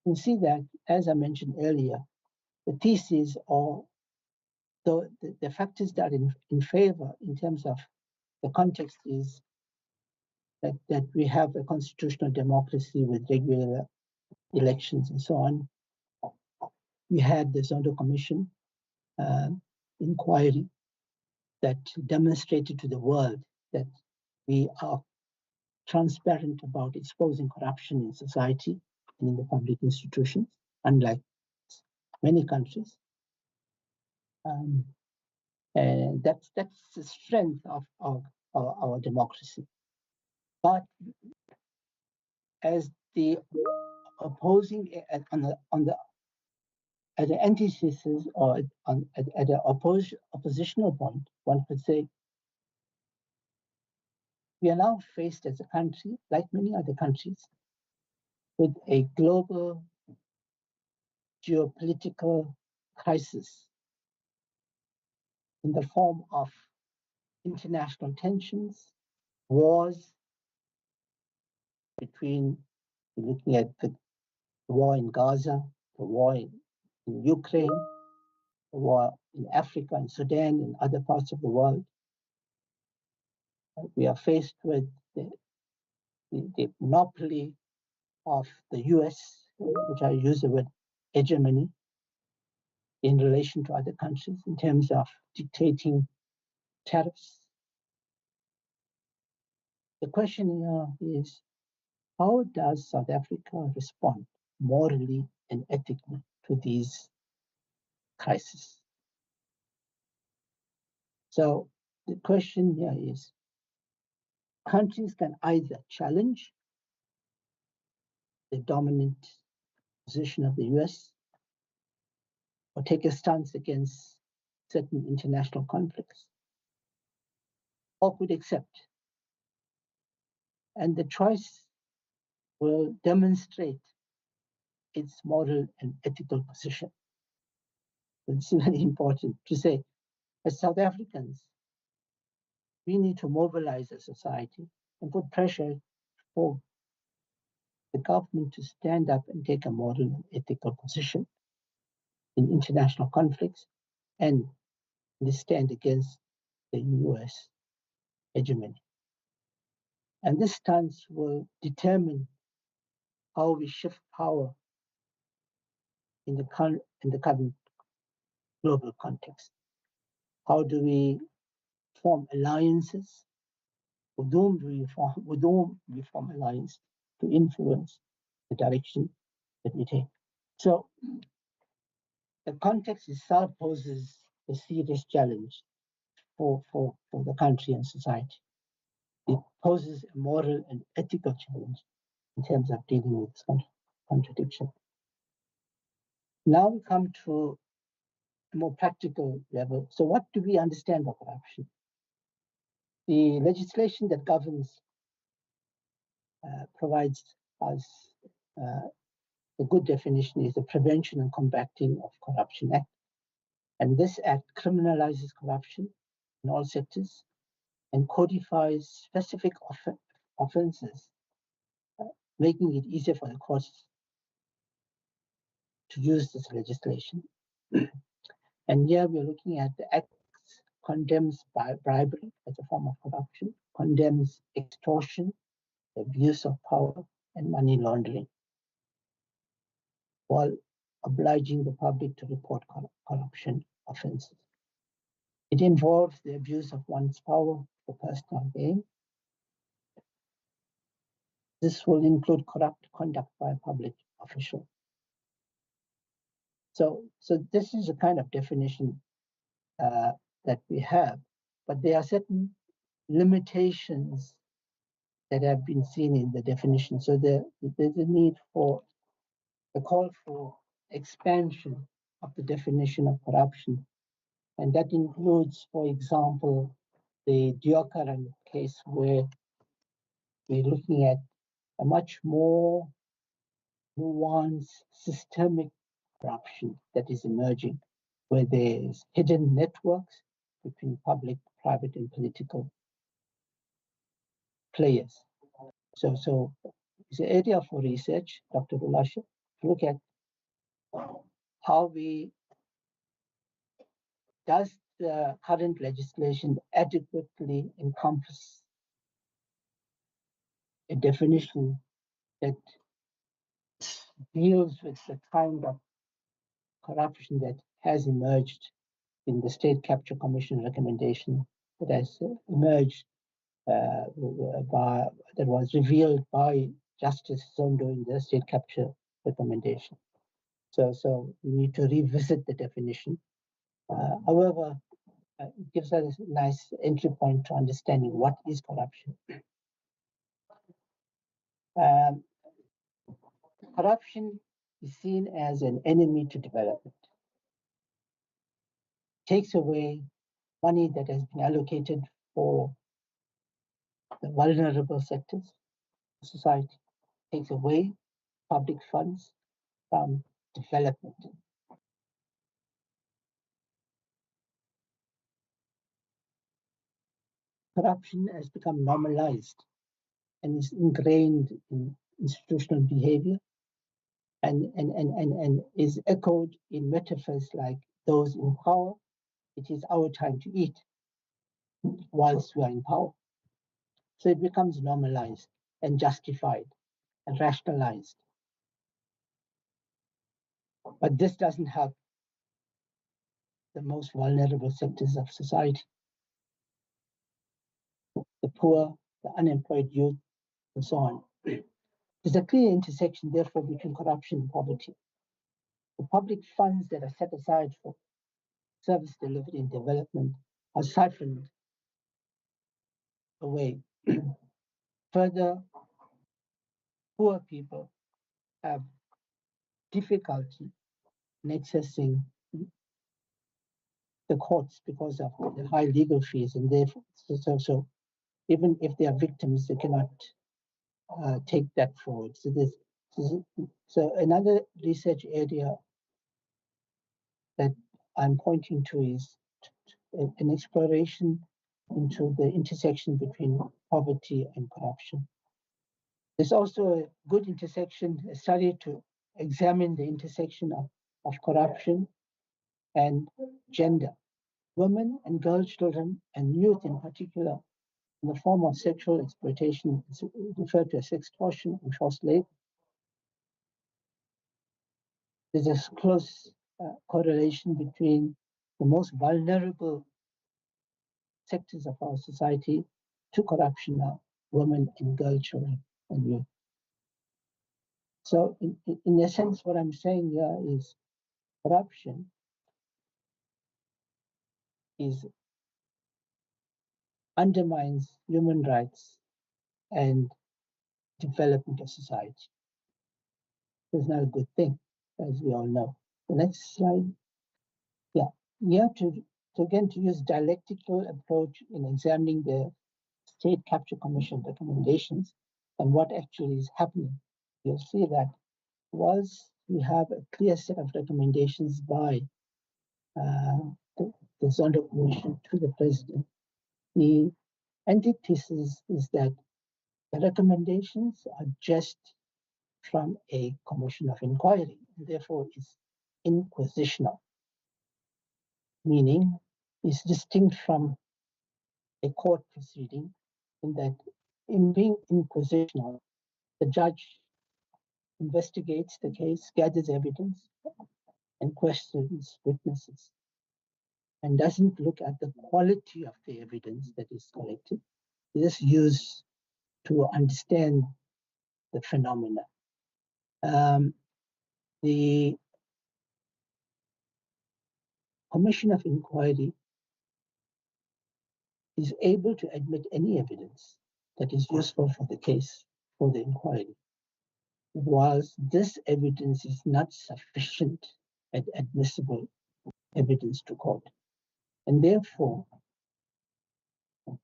you can see that, as I mentioned earlier, the thesis or the factors that are in favor in terms of the context is that we have a constitutional democracy with regular elections and so on. We had the Zondo Commission inquiry that demonstrated to the world that we are transparent about exposing corruption in society and in the public institutions, unlike many countries. And that's the strength of our democracy. But as the opposing at the antithesis or at an oppositional point, one could say we are now faced as a country, like many other countries, with a global geopolitical crisis in the form of international tensions, wars between, looking at the war in Gaza, the war in Ukraine, the war in Africa and Sudan and other parts of the world. We are faced with the monopoly of the US, which I use the word hegemony, in relation to other countries in terms of dictating tariffs. The question here is, how does South Africa respond morally and ethically to these crises? So the question here is, countries can either challenge the dominant position of the US or take a stance against certain international conflicts, or could accept. And the choice will demonstrate its moral and ethical position. It's very important to say, as South Africans, we need to mobilize a society and put pressure for the government to stand up and take a moral and ethical position in international conflicts and stand against the US hegemony. And this stance will determine how we shift power in the current global context. How do we form alliances? With whom do we form alliance to influence the direction that we take? So the context itself poses a serious challenge for the country and society. It poses a moral and ethical challenge. in terms of dealing with this contradiction. Now we come to a more practical level. So what do we understand by corruption? The legislation that governs provides us a good definition is the Prevention and Combating of Corruption Act. And this act criminalizes corruption in all sectors and codifies specific offenses, making it easier for the courts to use this legislation. And here we're looking at the act condemns bribery as a form of corruption, condemns extortion, abuse of power, and money laundering, while obliging the public to report corruption offenses. It involves the abuse of one's power for personal gain. This will include corrupt conduct by a public official. So this is a kind of definition that we have, but there are certain limitations that have been seen in the definition. So there's a need for a call for expansion of the definition of corruption. And that includes, for example, the Diokaran case, where we're looking at a much more nuanced systemic corruption that is emerging, where there's hidden networks between public, private, and political players. So it's an area for research, Dr. Rulashe, to look at how does the current legislation adequately encompass a definition that deals with the kind of corruption that has emerged in the State Capture Commission recommendation that has emerged that was revealed by Justice Zondo in the State Capture recommendation. So we need to revisit the definition. However, it gives us a nice entry point to understanding what is corruption. Corruption is seen as an enemy to development. It takes away money that has been allocated for the vulnerable sectors of society, it takes away public funds from development. Corruption has become normalized and is ingrained in institutional behavior and is echoed in metaphors like those in power. It is our time to eat whilst we are in power. So it becomes normalized and justified and rationalized. But this doesn't help the most vulnerable sectors of society. The poor, the unemployed youth, and so on. There's a clear intersection, therefore, between corruption and poverty. The public funds that are set aside for service delivery and development are siphoned away. Further, poor people have difficulty in accessing the courts because of the high legal fees, and therefore, so even if they are victims, they cannot take that forward. So another research area that I'm pointing to is an exploration into the intersection between poverty and corruption. There's also a good intersection, a study to examine the intersection of corruption and gender. Women and girl children and youth in particular, in the form of sexual exploitation, is referred to as extortion and forced labor. There's a close correlation between the most vulnerable sectors of our society to corruption now, women and girl children and youth. So in essence, what I'm saying here is corruption undermines human rights and development of society. It's not a good thing, as we all know. The next slide. Yeah, you have to use dialectical approach in examining the State Capture Commission recommendations and what actually is happening. You'll see that whilst we have a clear set of recommendations by the Zondo Commission to the President, the antithesis is that the recommendations are just from a commission of inquiry, and therefore is inquisitional, meaning it's distinct from a court proceeding in that in being inquisitional, the judge investigates the case, gathers evidence, and questions witnesses, and doesn't look at the quality of the evidence that is collected. It is used to understand the phenomena. The Commission of Inquiry is able to admit any evidence that is useful for the case, for the inquiry, whilst this evidence is not sufficient and admissible evidence to court. And therefore,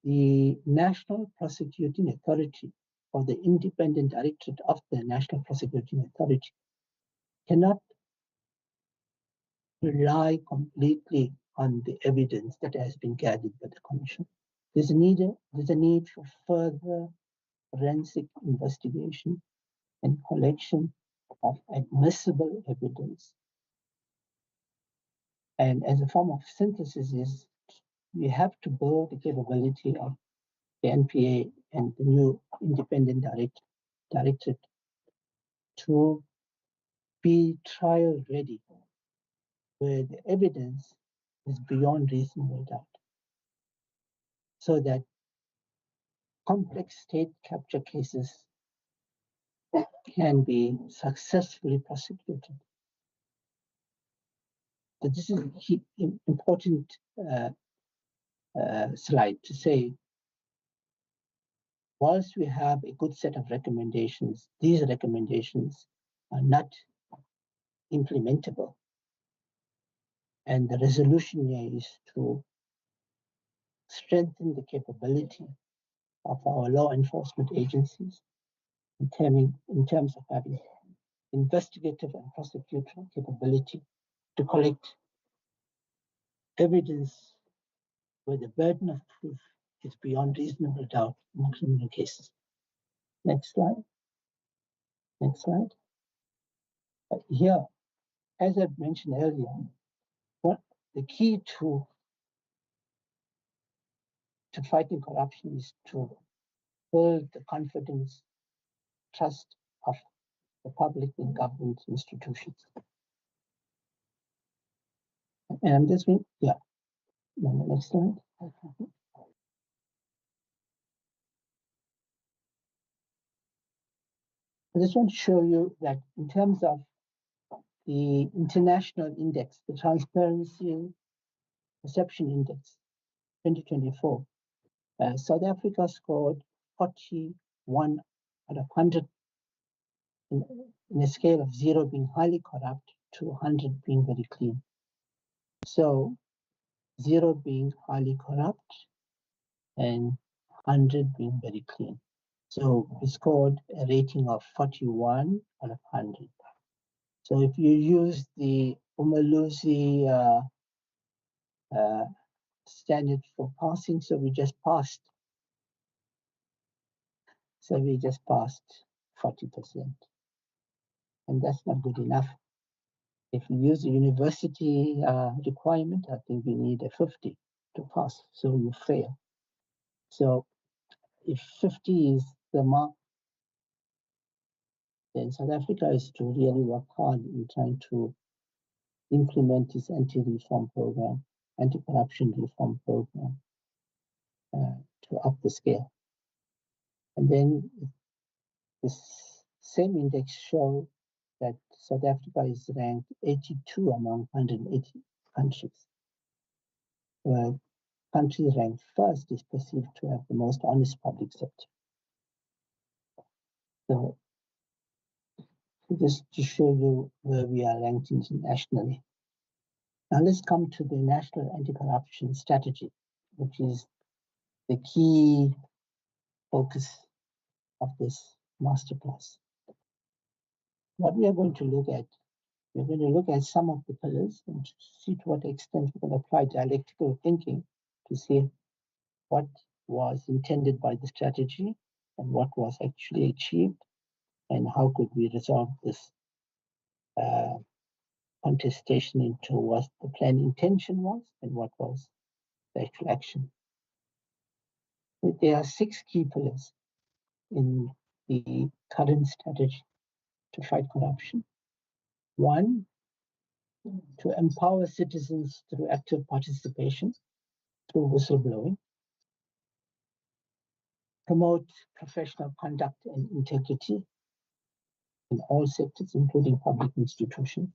the National Prosecuting Authority or the Independent Directorate of the National Prosecuting Authority cannot rely completely on the evidence that has been gathered by the Commission. There's a need for further forensic investigation and collection of admissible evidence. And as a form of synthesis is we have to build the capability of the NPA and the new independent directorate to be trial ready, where the evidence is beyond reasonable doubt, so that complex state capture cases can be successfully prosecuted. So this is an important slide to say, whilst we have a good set of recommendations, these recommendations are not implementable. And the resolution here is to strengthen the capability of our law enforcement agencies in terms of having investigative and prosecutorial capability to collect evidence where the burden of proof is beyond reasonable doubt in criminal cases. Next slide. Next slide. Here, as I mentioned earlier, what the key to fighting corruption is to build the confidence, trust of the public in government institutions. And this one, yeah. The next slide. I just want to show you that in terms of the international index, the Transparency Perception Index 2024, South Africa scored 41 out of 100 in a scale of 0 being highly corrupt to 100 being very clean. So 0 being highly corrupt and 100 being very clean. So we scored a rating of 41 out of 100. So if you use the Umalusi standard for passing, so we just passed. So we just passed 40%. And that's not good enough. If you use the university requirement, I think we need a 50 to pass, so you fail. So if 50 is the mark, then South Africa is to really work hard in trying to implement this anti-reform program, anti-corruption reform program to up the scale. And then this same index shows that South Africa is ranked 82 among 180 countries, where countries ranked first is perceived to have the most honest public sector. So just to show you where we are ranked internationally. Now let's come to the National Anti-Corruption Strategy, which is the key focus of this masterclass. What we are going to look at, we're going to look at some of the pillars and see to what extent we can apply dialectical thinking to see what was intended by the strategy and what was actually achieved, and how could we resolve this contestation into what the plan intention was and what was the actual action. There are 6 key pillars in the current strategy to fight corruption. 1, to empower citizens through active participation, through whistleblowing. Promote professional conduct and integrity in all sectors, including public institutions.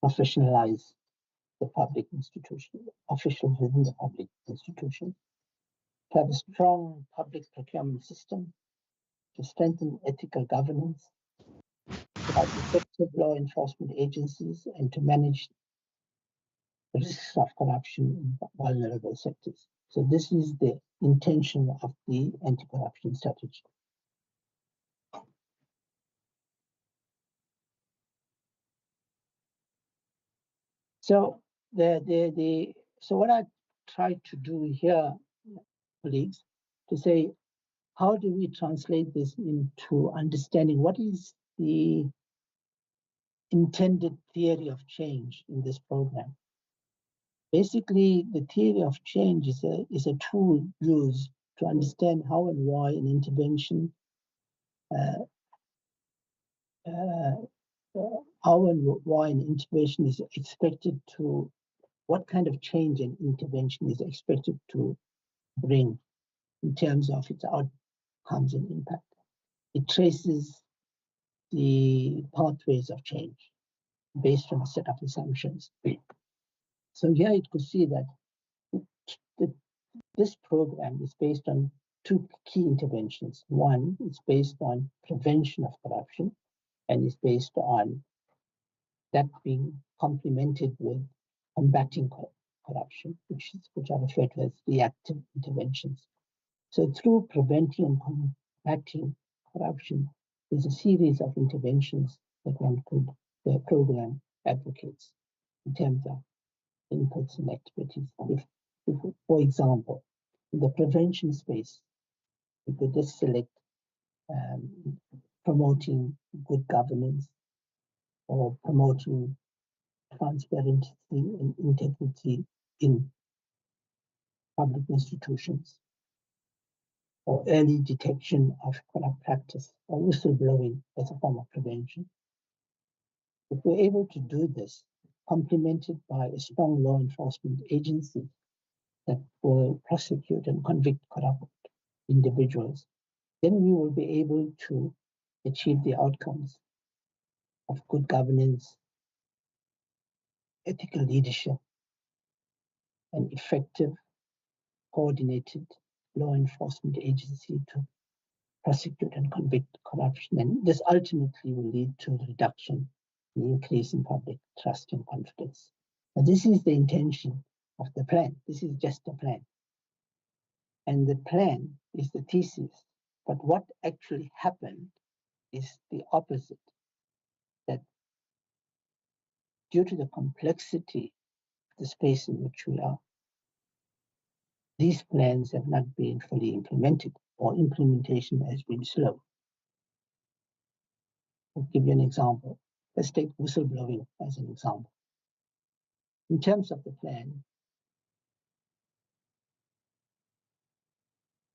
Professionalize the public institution, officials within the public institution. To have a strong public procurement system, to strengthen ethical governance, to have effective law enforcement agencies, and to manage the risks of corruption in vulnerable sectors. So this is the intention of the anti-corruption strategy. So so what I try to do here, colleagues, to say, how do we translate this into understanding what is the intended theory of change in this program? Basically, the theory of change is a tool used to understand how and why an intervention, how and why an intervention is expected to, what kind of change an intervention is expected to bring in terms of its outcomes and impact. It traces the pathways of change based on a set of assumptions. So here you could see that this program is based on 2 key interventions. One is based on prevention of corruption, and is based on that being complemented with combating corruption, which are referred to as reactive interventions. So through preventing and combating corruption, there's a series of interventions that the program advocates in terms of inputs and activities. If, for example, in the prevention space, we could just select promoting good governance or promoting transparency and integrity in public institutions, or early detection of corrupt practice, or whistleblowing as a form of prevention. If we're able to do this, complemented by a strong law enforcement agency that will prosecute and convict corrupt individuals, then we will be able to achieve the outcomes of good governance, ethical leadership, and effective, coordinated law enforcement agency to prosecute and convict corruption. And this ultimately will lead to a reduction in increase in public trust and confidence. Now, this is the intention of the plan. This is just a plan. And the plan is the thesis. But what actually happened is the opposite. That due to the complexity of the space in which we are, these plans have not been fully implemented, or implementation has been slow. I'll give you an example. Let's take whistleblowing as an example. In terms of the plan,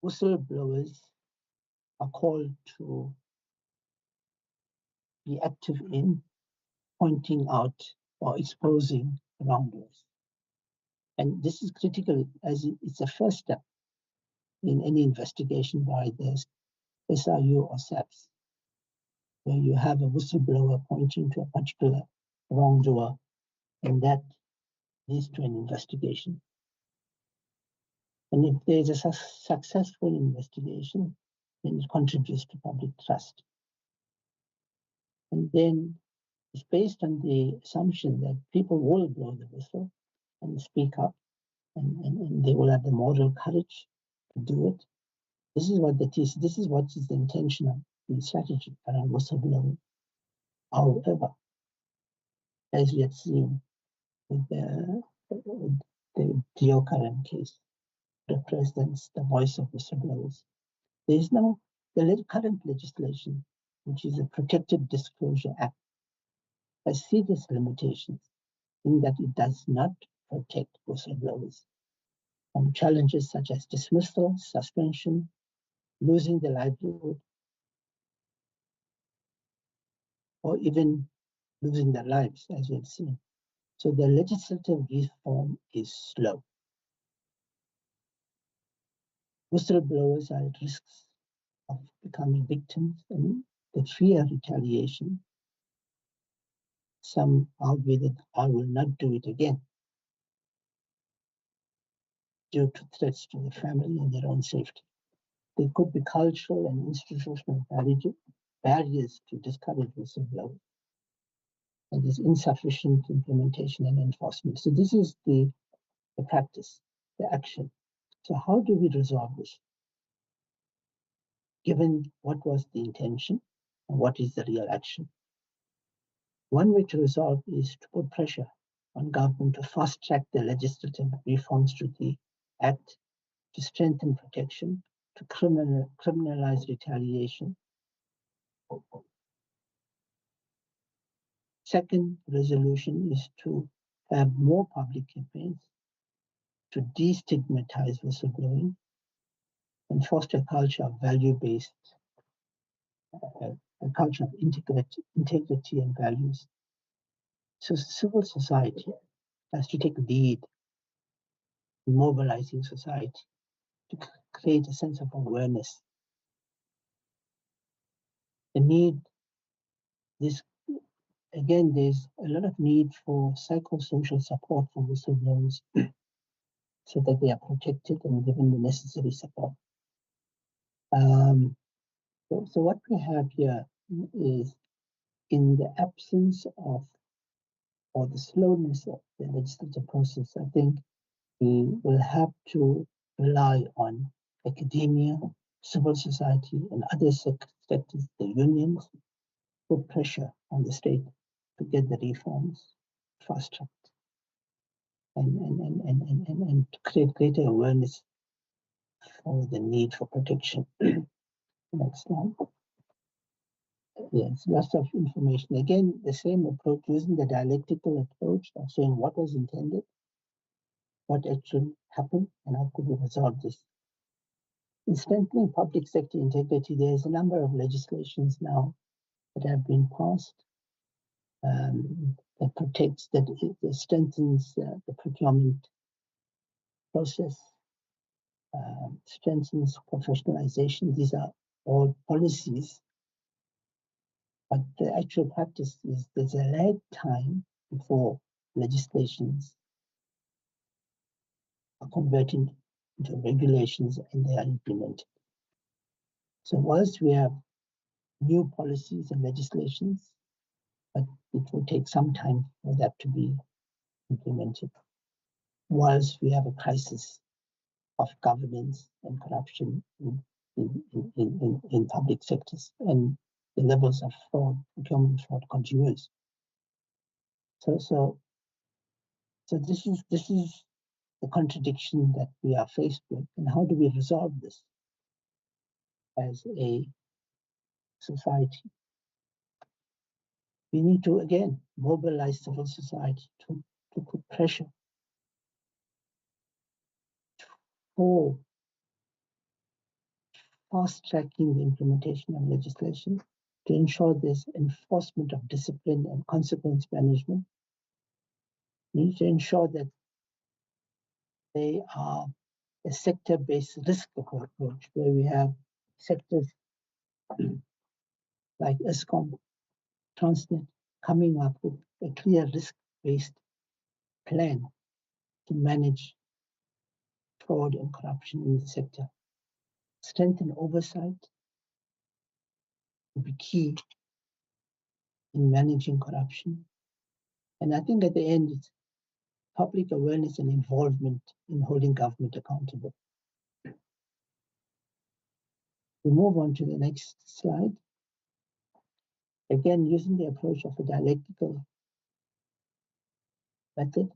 whistleblowers are called to be active in pointing out or exposing wrongdoers. And this is critical, as it's a first step in any investigation by the SRU or SAPS, where you have a whistleblower pointing to a particular wrongdoer, and that leads to an investigation. And if there's a successful investigation, then it contributes to public trust. And then it's based on the assumption that people will blow the whistle and speak up, and they will have the moral courage to do it. This is what this is what is the intention of the strategy around whistleblowing. However, as we have seen with the Geo current case, represents the voice of whistleblowers. There is now the current legislation, which is a Protected Disclosure Act, has serious limitations in that it does not protect whistleblowers from challenges such as dismissal, suspension, losing the livelihood, or even losing their lives, as we've seen. So the legislative reform is slow. Whistleblowers are at risk of becoming victims and they fear retaliation. Some argue that I will not do it again due to threats to the family and their own safety. There could be cultural and institutional barriers to discourage whistleblowers, and there's insufficient implementation and enforcement. So this is the practice, the action. So how do we resolve this? Given what was the intention and what is the real action? One way to resolve is to put pressure on government to fast-track the legislative reforms to the Act, to strengthen protection, to criminalize retaliation. Second resolution is to have more public campaigns to destigmatize whistleblowing and foster a culture of value-based, a culture of integrity and values. So civil society has to take lead in mobilizing society to create a sense of awareness. The need, this again, there's a lot of need for psychosocial support for whistleblowers so that they are protected and given the necessary support. So what we have here is, in the absence of, or the slowness of the legislative process, I think we will have to rely on academia, civil society, and other sectors, the unions, put pressure on the state to get the reforms fast-tracked and to create greater awareness for the need for protection. Next slide. Yes, lots of information. Again, the same approach, using the dialectical approach of saying what was intended, what actually happened, and how could we resolve this. In strengthening public sector integrity, there's a number of legislations now that have been passed that protects, that strengthens the procurement process, strengthens professionalization. These are all policies, but the actual practice is there's a lag time before legislations are converted into regulations and they are implemented. So whilst we have new policies and legislations, but it will take some time for that to be implemented. Whilst we have a crisis of governance and corruption in public sectors, and the levels of fraud, procurement fraud continues. So this is the contradiction that we are faced with, and how do we resolve this as a society? We need to again mobilize civil society to put pressure for fast-tracking the implementation of legislation, to ensure there's enforcement of discipline and consequence management. We need to ensure that they are a sector-based risk approach, where we have sectors like ESCOM, Transnet, coming up with a clear risk-based plan to manage fraud and corruption in the sector. Strengthen oversight will be key in managing corruption. And I think at the end, it's public awareness and involvement in holding government accountable. We move on to the next slide. Again, using the approach of a dialectical method,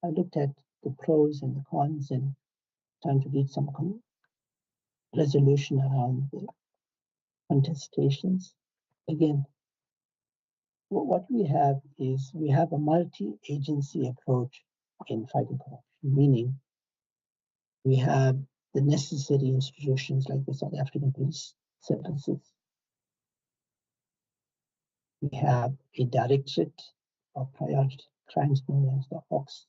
I looked at the pros and the cons and trying to reach some resolution around the contestations. Again, what we have is we have a multi-agency approach in fighting corruption, meaning we have the necessary institutions like the South African Police Services. We have a directorate of priority crimes known as the Hawks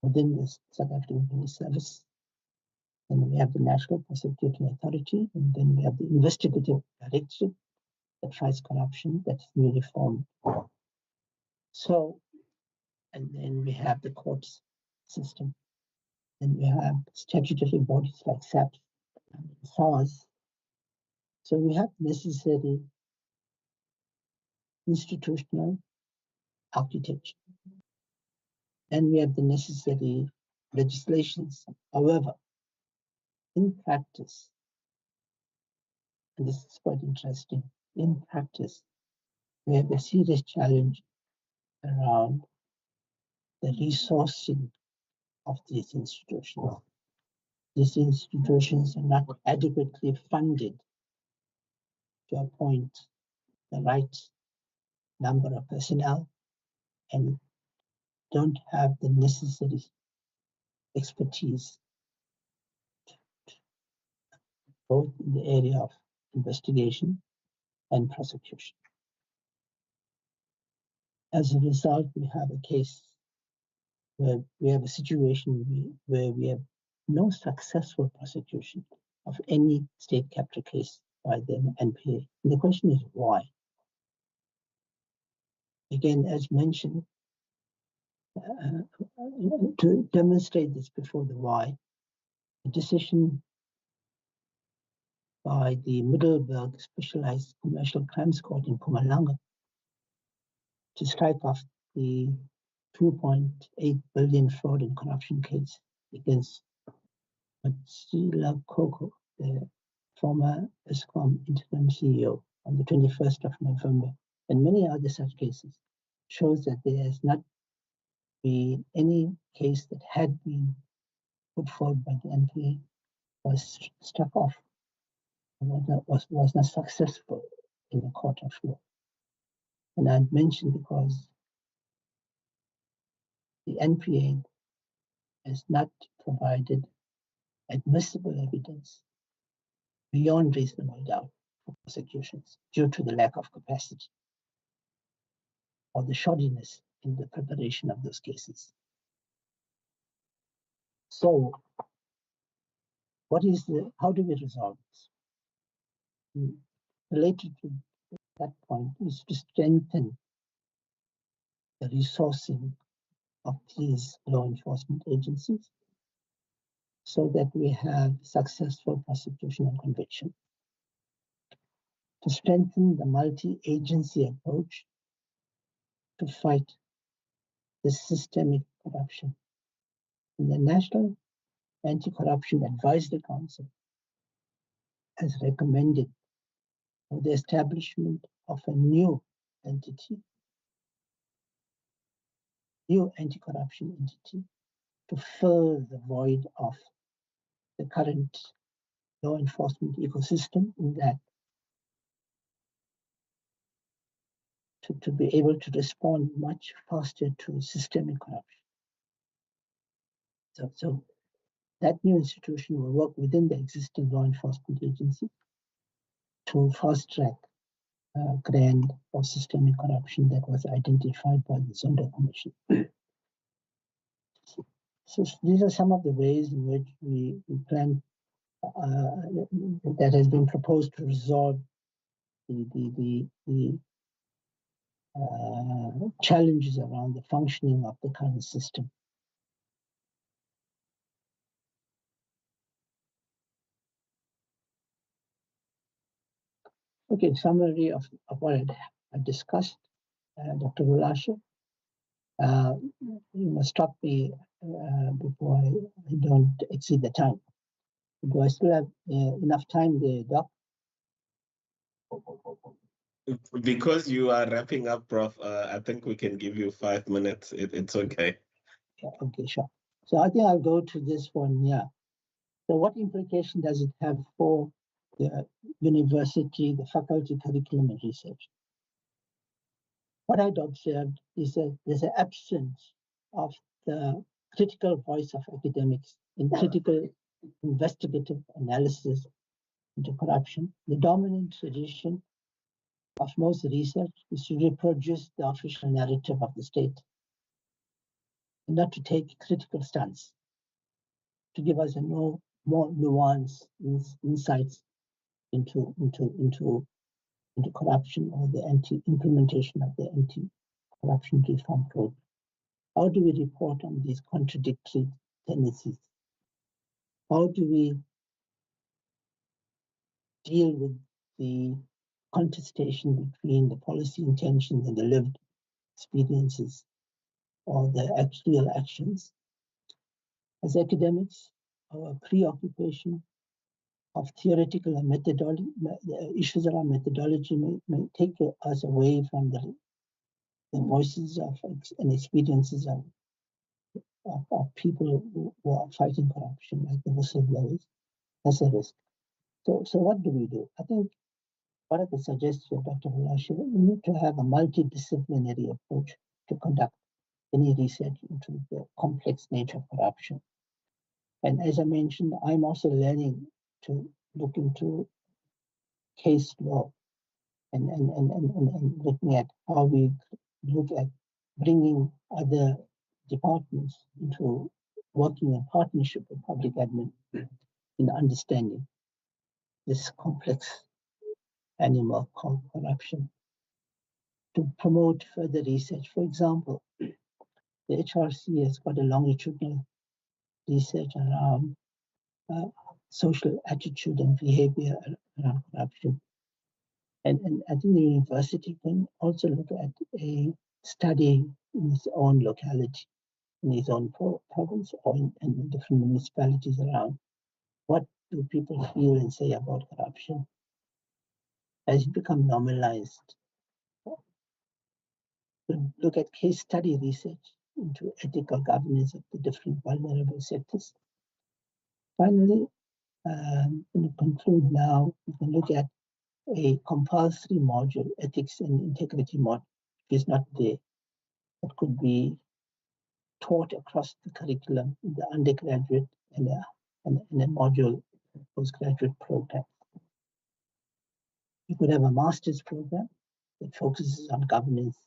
within the South African Police Service. And we have the National Prosecuting Authority, and then we have the Investigative Directorate that fights corruption that's newly formed. So, and then we have the courts system, and we have statutory bodies like SAPS and SARS. So we have necessary institutional architecture, and we have the necessary legislations. However, in practice, and this is quite interesting, in practice, we have a serious challenge around the resourcing of these institutions. These institutions are not adequately funded to appoint the right number of personnel and don't have the necessary expertise both in the area of investigation and prosecution. As a result, we have a case where we have a situation where we have no successful prosecution of any state capture case by the NPA. And the question is why? Again, as mentioned, to demonstrate this before the why, a decision by the Middelburg Specialized Commercial Crimes Court in Mpumalanga to strike off the 2.8 billion fraud and corruption case against Matsila Koko, the former Eskom interim CEO, on the 21st of November, and many other such cases, shows that there has not been any case that had been put forward by the NPA was struck off and was not successful in the court of law. And I'd mentioned because the NPA has not provided admissible evidence beyond reasonable doubt for prosecutions due to the lack of capacity or the shoddiness in the preparation of those cases. So, how do we resolve this? Related to that point is to strengthen the resourcing of these law enforcement agencies so that we have successful prosecution and conviction. To strengthen the multi-agency approach to fight the systemic corruption. And the National Anti-Corruption Advisory Council has recommended for the establishment of a new entity, new anti-corruption entity, to fill the void of the current law enforcement ecosystem, in that to be able to respond much faster to systemic corruption. So that new institution will work within the existing law enforcement agency to fast track grand of systemic corruption that was identified by the Zondo Commission. So these are some of the ways in which we plan that has been proposed to resolve the challenges around the functioning of the current system. Okay, summary of what I discussed. Dr. Rulashe. You must stop me before I don't exceed the time. Do I still have enough time there, Doc? Because you are wrapping up, Prof, I think we can give you 5 minutes. It's okay. Yeah, okay, sure. So I think I'll go to this one here. So what implication does it have for the university, the faculty curriculum and research? What I'd observed is that there's an absence of the critical voice of academics in critical investigative analysis into corruption. The dominant tradition of most research is to reproduce the official narrative of the state and not to take critical stance, to give us a more nuanced insights into corruption or the implementation of the anti-corruption reform code. How do we report on these contradictory tendencies? How do we deal with the contestation between the policy intentions and the lived experiences or the actual actions? As academics, our preoccupation of theoretical and methodology, issues around methodology may take us away from the voices of and experiences of people who are fighting corruption, like the whistleblowers. That's a risk. So what do we do? I think what I could suggest here, Dr. Rulashe, we need to have a multidisciplinary approach to conduct any research into the complex nature of corruption. And as I mentioned, I'm also learning to look into case law and looking at how we look at bringing other departments into working in partnership with public admin in understanding this complex animal called corruption. To promote further research, for example, the HRC has got a longitudinal research around social attitude and behavior around corruption. And I think the university can also look at a study in its own locality, in its own province, or in different municipalities around. What do people feel and say about corruption? Has it become normalized? To look at case study research into ethical governance of the different vulnerable sectors. Finally, I'm going to conclude now. We can look at a compulsory module, ethics and integrity module, which is not there. That could be taught across the curriculum in the undergraduate and a module postgraduate program. You could have a master's program that focuses on governance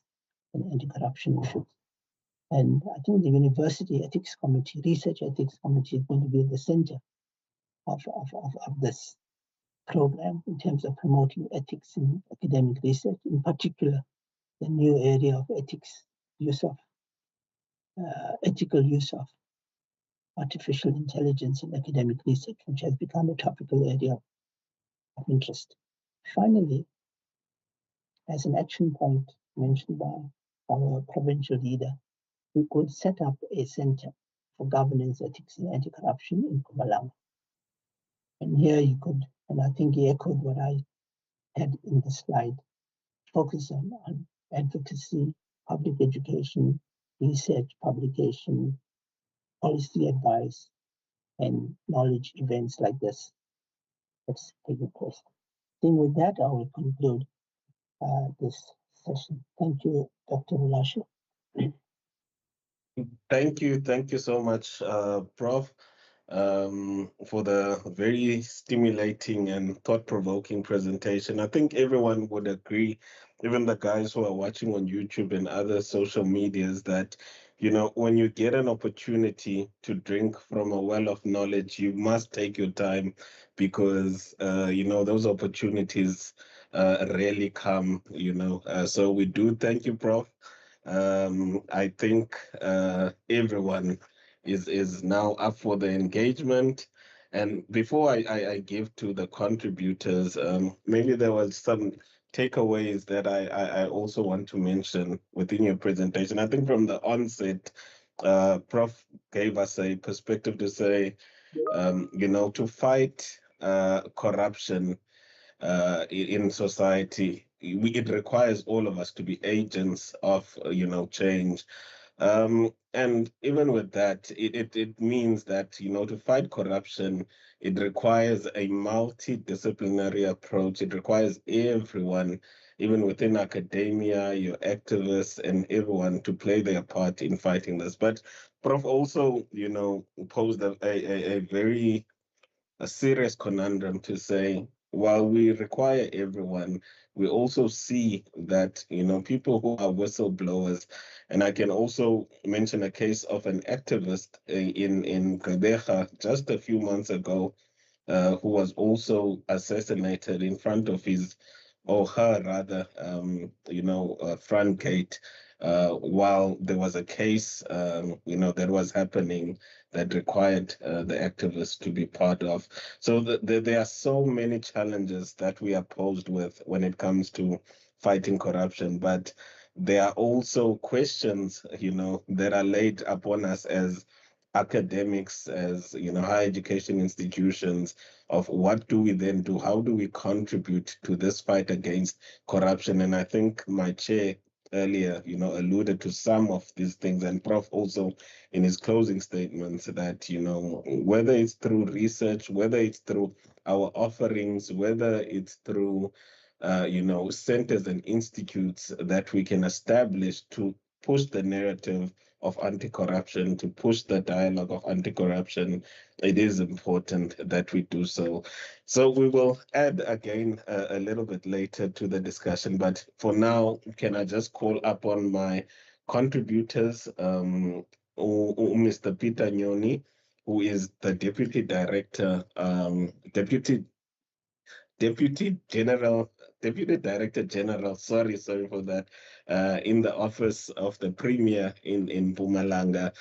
and anti-corruption issues. And I think the University Ethics Committee, Research Ethics Committee is going to be at the center of this program in terms of promoting ethics in academic research, in particular, the new area of ethics, ethical use of artificial intelligence in academic research, which has become a topical area of interest. Finally, as an action point mentioned by our provincial leader, we could set up a center for governance, ethics, and anti-corruption in Mpumalanga. And here you could, and I think he echoed what I had in the slide, focus on advocacy, public education, research, publication, policy advice, and knowledge events like this that's taking place. I think with that, I will conclude this session. Thank you, Dr. Rulashe. Thank you so much, Prof, for the very stimulating and thought-provoking presentation. I think everyone would agree, even the guys who are watching on YouTube and other social medias, that, you know, when you get an opportunity to drink from a well of knowledge, you must take your time, because, you know, those opportunities rarely come, you know. So we do thank you, Prof. I think everyone is now up for the engagement. And before I give to the contributors, maybe there was some takeaways that I also want to mention within your presentation. I think from the onset, Prof gave us a perspective to say, to fight corruption in society, it requires all of us to be agents of, change. And even with that, it means that, to fight corruption, it requires a multidisciplinary approach. It requires everyone, even within academia, your activists, and everyone to play their part in fighting this. But Prof also, posed a very serious conundrum to say, while we require everyone, we also see that, people who are whistleblowers, and I can also mention a case of an activist in Gqeberha just a few months ago, who was also assassinated in front of his, or her rather, front gate, while there was a case, that was happening that required the activists to be part of. So there are so many challenges that we are posed with when it comes to fighting corruption, but there are also questions, that are laid upon us as academics, as higher education institutions, of what do we then do? How do we contribute to this fight against corruption? And I think my chair earlier, alluded to some of these things, and Prof also in his closing statements that, whether it's through research, whether it's through our offerings, whether it's through, centers and institutes that we can establish to push the narrative of anti-corruption, to push the dialogue of anti-corruption, it is important that we do so. So we will add again a little bit later to the discussion, but for now, can I just call upon my contributors, Mr. Peter Nyoni, who is the Deputy Director, Deputy Director General, sorry for that, in the office of the Premier in Mpumalanga,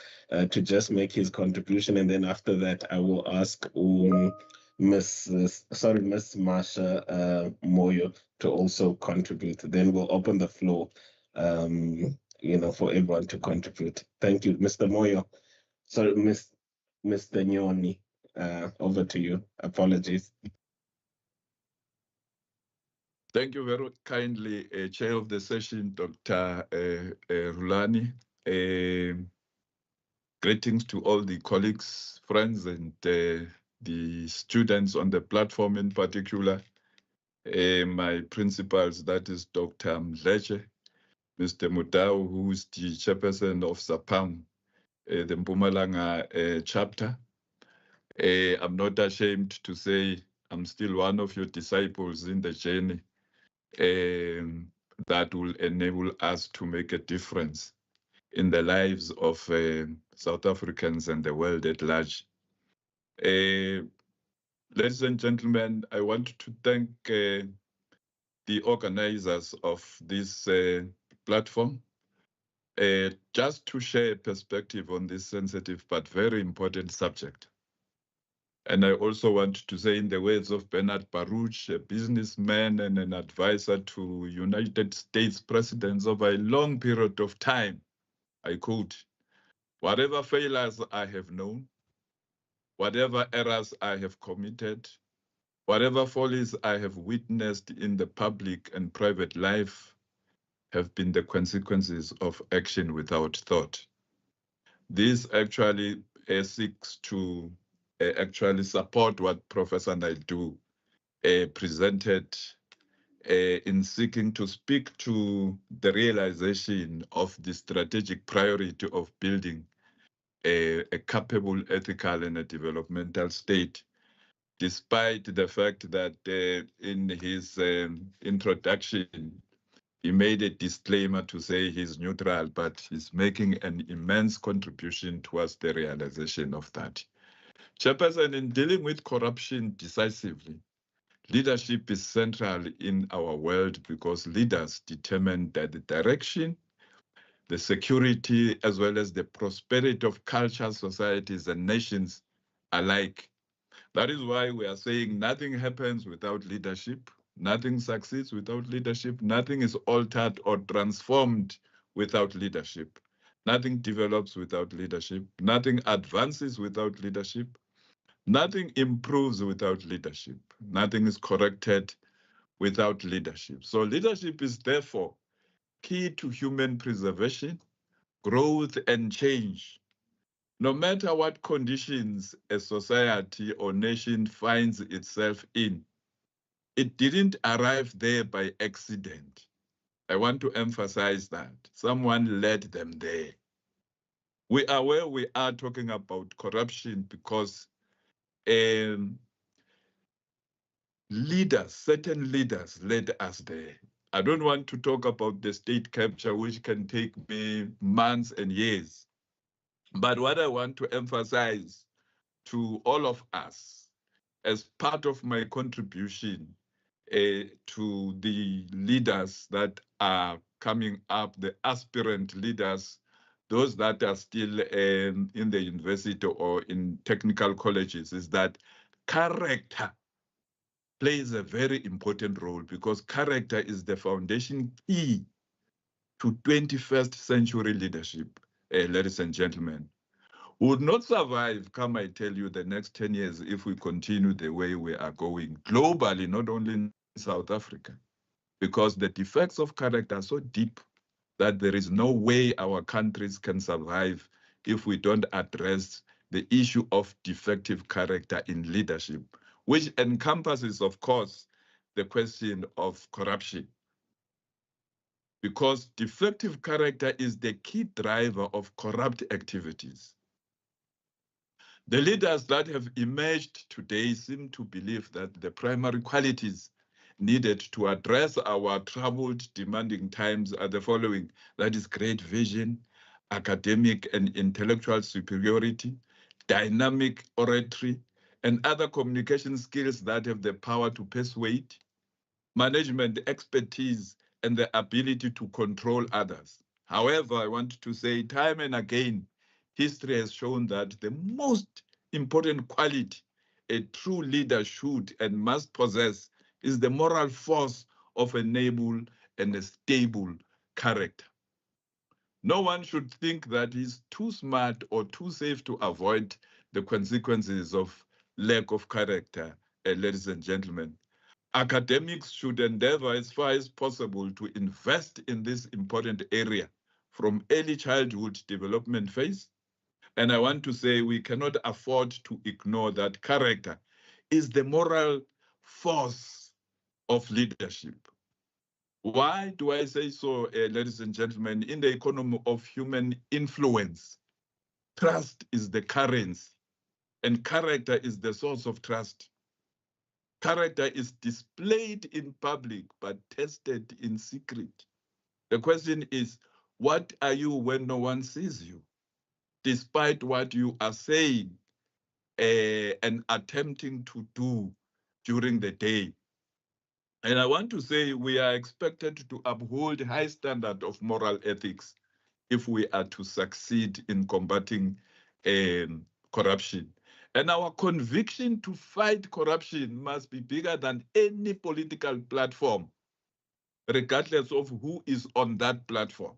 to just make his contribution. And then after that, I will ask Miss Marsha Moyo to also contribute. Then we'll open the floor, for everyone to contribute. Thank you, Mr. Moyo. Sorry, Mr. Nyoni, over to you. Apologies. Thank you very kindly, Chair of the session, Dr. Rulani. Greetings to all the colleagues, friends, and the students on the platform in particular. My principals, that is Dr. Mdleche, Mr. Mutau, who is the chairperson of Saapam, the Mpumalanga chapter. I'm not ashamed to say I'm still one of your disciples in the journey that will enable us to make a difference in the lives of South Africans and the world at large. Ladies and gentlemen, I want to thank the organizers of this platform, just to share a perspective on this sensitive but very important subject. And I also want to say, in the words of Bernard Baruch, a businessman and an advisor to United States presidents over a long period of time, I quote, "Whatever failures I have known, whatever errors I have committed, whatever follies I have witnessed in the public and private life have been the consequences of action without thought." This actually seeks to actually support what Professor Naidoo presented in seeking to speak to the realization of the strategic priority of building a capable, ethical, and a developmental state, despite the fact that in his introduction, he made a disclaimer to say he's neutral, but he's making an immense contribution towards the realization of that. Chairperson, in dealing with corruption decisively, leadership is central in our world because leaders determine that the direction, the security, as well as the prosperity of cultures, societies, and nations alike. That is why we are saying nothing happens without leadership. Nothing succeeds without leadership. Nothing is altered or transformed without leadership. Nothing develops without leadership. Nothing advances without leadership. Nothing improves without leadership. Nothing is corrected without leadership. So leadership is therefore key to human preservation, growth, and change. No matter what conditions a society or nation finds itself in, it didn't arrive there by accident. I want to emphasize that. Someone led them there. We are where we are talking about corruption because certain leaders led us there. I don't want to talk about the state capture, which can take me months and years. But what I want to emphasize to all of us as part of my contribution to the leaders that are coming up, the aspirant leaders, those that are still in the university or in technical colleges, is that character plays a very important role, because character is the foundation key to 21st century leadership, ladies and gentlemen. We would not survive, come I tell you, the next 10 years if we continue the way we are going globally, not only in South Africa, because the defects of character are so deep that there is no way our countries can survive if we don't address the issue of defective character in leadership, which encompasses, of course, the question of corruption. Because defective character is the key driver of corrupt activities. The leaders that have emerged today seem to believe that the primary qualities needed to address our troubled, demanding times are the following. That is great vision, academic and intellectual superiority, dynamic oratory, and other communication skills that have the power to persuade, management expertise, and the ability to control others. However, I want to say time and again, history has shown that the most important quality a true leader should and must possess is the moral force of a noble and a stable character. No one should think that he's too smart or too safe to avoid the consequences of lack of character, ladies and gentlemen. Academics should endeavor as far as possible to invest in this important area from early childhood development phase. And I want to say we cannot afford to ignore that character is the moral force of leadership. Why do I say so, ladies and gentlemen? In the economy of human influence, trust is the currency, and character is the source of trust. Character is displayed in public, but tested in secret. The question is, what are you when no one sees you? Despite what you are saying and attempting to do during the day. And I want to say we are expected to uphold high standard of moral ethics if we are to succeed in combating corruption. And our conviction to fight corruption must be bigger than any political platform, regardless of who is on that platform.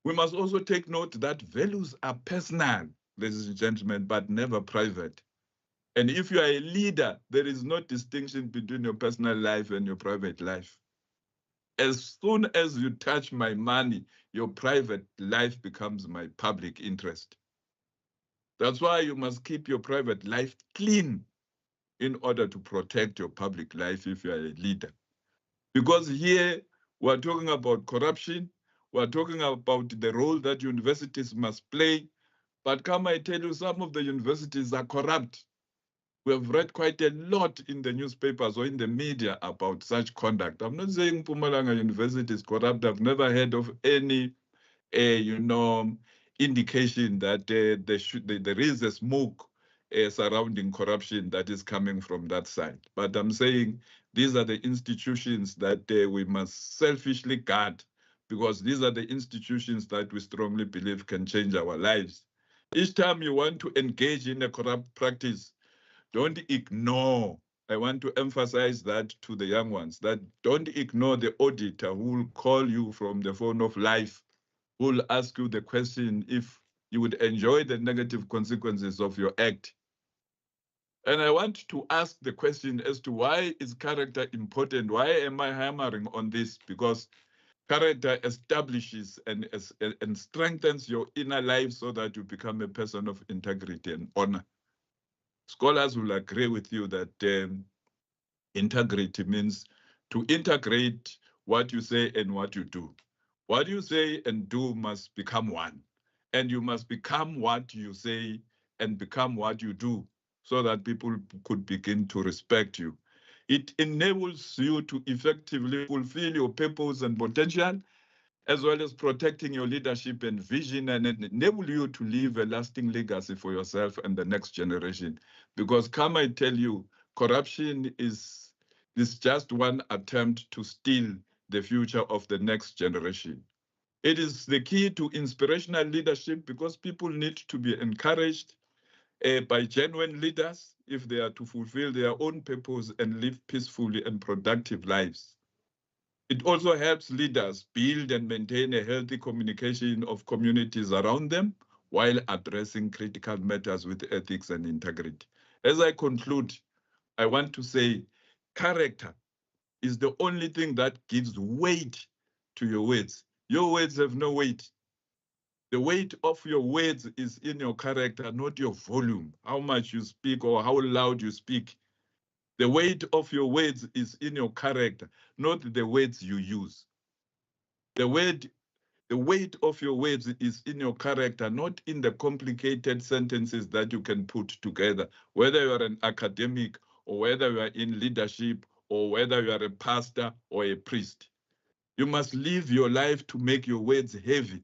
We must also take note that values are personal, ladies and gentlemen, but never private. And if you are a leader, there is no distinction between your personal life and your private life. As soon as you touch my money, your private life becomes my public interest. That's why you must keep your private life clean in order to protect your public life if you are a leader. Because here we're talking about corruption, we're talking about the role that universities must play. But come I tell you, some of the universities are corrupt. We have read quite a lot in the newspapers or in the media about such conduct. I'm not saying Mpumalanga University is corrupt. I've never heard of any, indication that there is a smoke surrounding corruption that is coming from that side. But I'm saying these are the institutions that we must selfishly guard, because these are the institutions that we strongly believe can change our lives. Each time you want to engage in a corrupt practice, don't ignore I want to emphasize that to the young ones, that don't ignore the auditor who will call you from the phone of life, who will ask you the question if you would enjoy the negative consequences of your act. And I want to ask the question as to why is character important? Why am I hammering on this? Because character establishes and strengthens your inner life so that you become a person of integrity and honor. Scholars will agree with you that integrity means to integrate what you say and what you do. What you say and do must become one. And you must become what you say and become what you do so that people could begin to respect you. It enables you to effectively fulfill your purpose and potential, as well as protecting your leadership and vision, and enable you to leave a lasting legacy for yourself and the next generation. Because come I tell you, corruption is just one attempt to steal the future of the next generation. It is the key to inspirational leadership because people need to be encouraged by genuine leaders if they are to fulfill their own purpose and live peacefully and productive lives. It also helps leaders build and maintain a healthy communication of communities around them while addressing critical matters with ethics and integrity. As I conclude, I want to say character is the only thing that gives weight to your words. Your words have no weight. The weight of your words is in your character, not your volume, how much you speak or how loud you speak. The weight of your words is in your character, not the words you use. The weight of your words is in your character, not in the complicated sentences that you can put together, whether you are an academic or whether you are in leadership or whether you are a pastor or a priest. You must live your life to make your words heavy.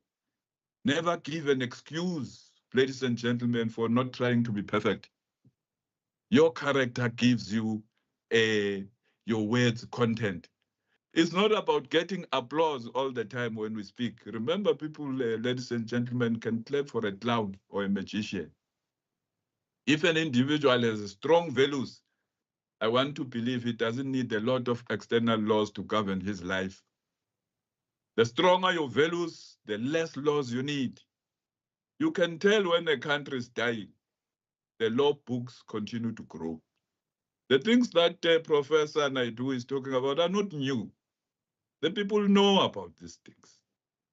Never give an excuse, ladies and gentlemen, for not trying to be perfect. Your character gives you your words content. It's not about getting applause all the time when we speak. Remember, people, ladies and gentlemen, can clap for a clown or a magician. If an individual has strong values, I want to believe he doesn't need a lot of external laws to govern his life. The stronger your values, the less laws you need. You can tell when a country is dying. The law books continue to grow. The things that Professor Naidu is talking about are not new. The people know about these things.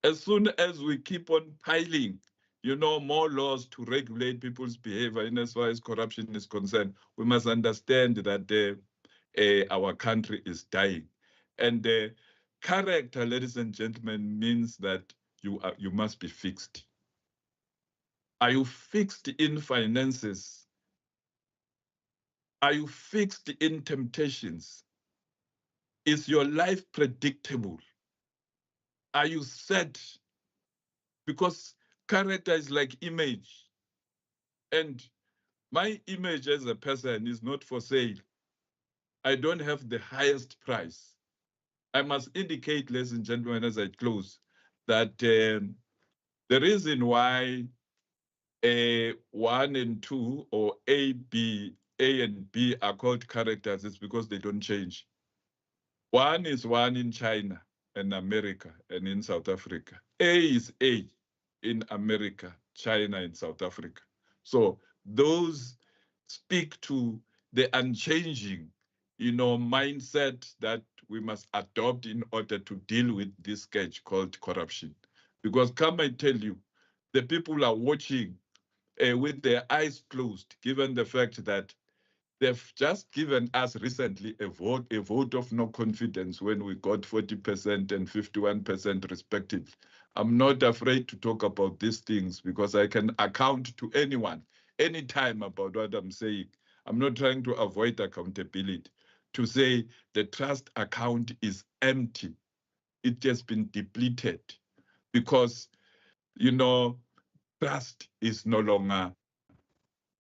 As soon as we keep on piling, more laws to regulate people's behavior in as far as corruption is concerned, we must understand that our country is dying. And character, ladies and gentlemen, means that you must be fixed. Are you fixed in finances? Are you fixed in temptations? Is your life predictable? Are you set? Because character is like image. And my image as a person is not for sale. I don't have the highest price. I must indicate, ladies and gentlemen, as I close, that the reason why A1 and 2 or A and B are called characters is because they don't change. One is one in China and America and in South Africa. A is A in America, China, and South Africa. So those speak to the unchanging, mindset that we must adopt in order to deal with this scourge called corruption. Because come I tell you, the people are watching with their eyes closed, given the fact that they've just given us recently a vote of no confidence when we got 40% and 51% respectively. I'm not afraid to talk about these things because I can account to anyone, anytime about what I'm saying. I'm not trying to avoid accountability. To say the trust account is empty, it has been depleted because, trust is no longer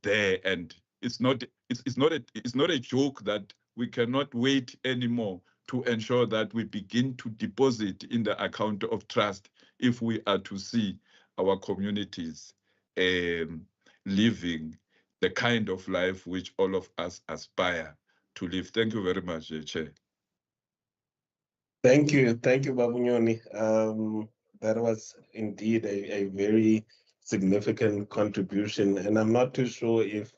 there, and it's not a joke that we cannot wait anymore to ensure that we begin to deposit in the account of trust if we are to see our communities living the kind of life which all of us aspire leave. Thank you very much, Chair. Thank you, Babunyoni. That was indeed a very significant contribution, and I'm not too sure if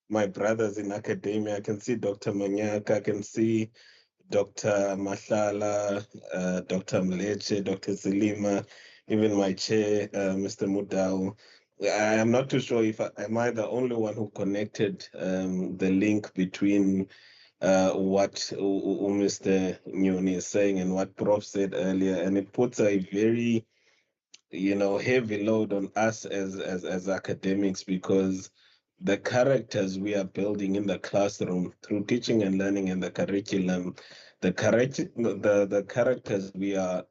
my brothers in academia, I can see Dr. Manyaka, I can see Dr. Mahlala, Dr. Mleche, Dr. Silima, even my chair, Mr. Mudau. I am not too sure if am I the only one who connected the link between what Mr. Nyoni is saying and what Prof said earlier, and it puts a very heavy load on us as academics, because the characters we are building in the classroom through teaching and learning and the curriculum, the characters we are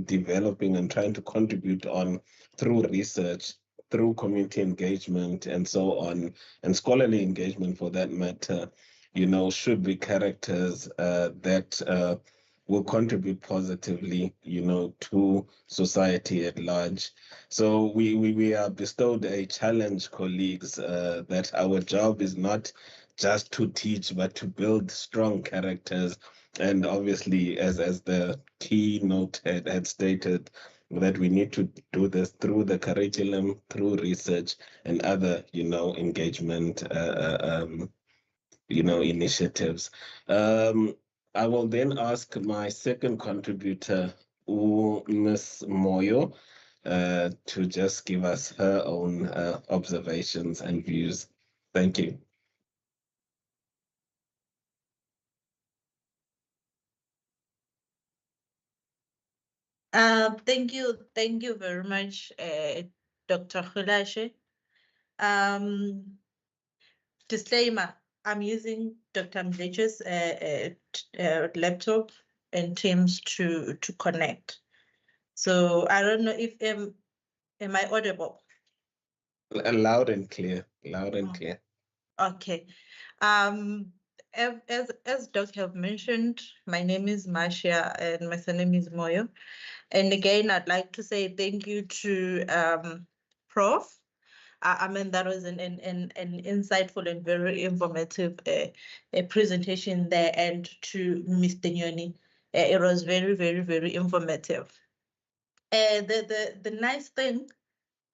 developing and trying to contribute on through research, through community engagement and so on, and scholarly engagement for that matter, should be characters that will contribute positively, to society at large. So we are bestowed a challenge, colleagues, that our job is not just to teach, but to build strong characters. And obviously, as the keynote had stated, that we need to do this through the curriculum, through research, and other, engagement, initiatives. I will then ask my second contributor, Ms. Moyo, to just give us her own observations and views. Thank you. Thank you very much, Dr. Khulashe. Disclaimer, I'm using Dr. Mleche's laptop and Teams to connect. So I don't know if am I audible? Loud and clear. Loud and clear. Okay. As Doc have mentioned, my name is Marcia and my surname is Moyo. And again, I'd like to say thank you to Prof. I mean, that was an insightful and very informative presentation there, and to Mr. Nyoni. It was very, very, very informative. The nice thing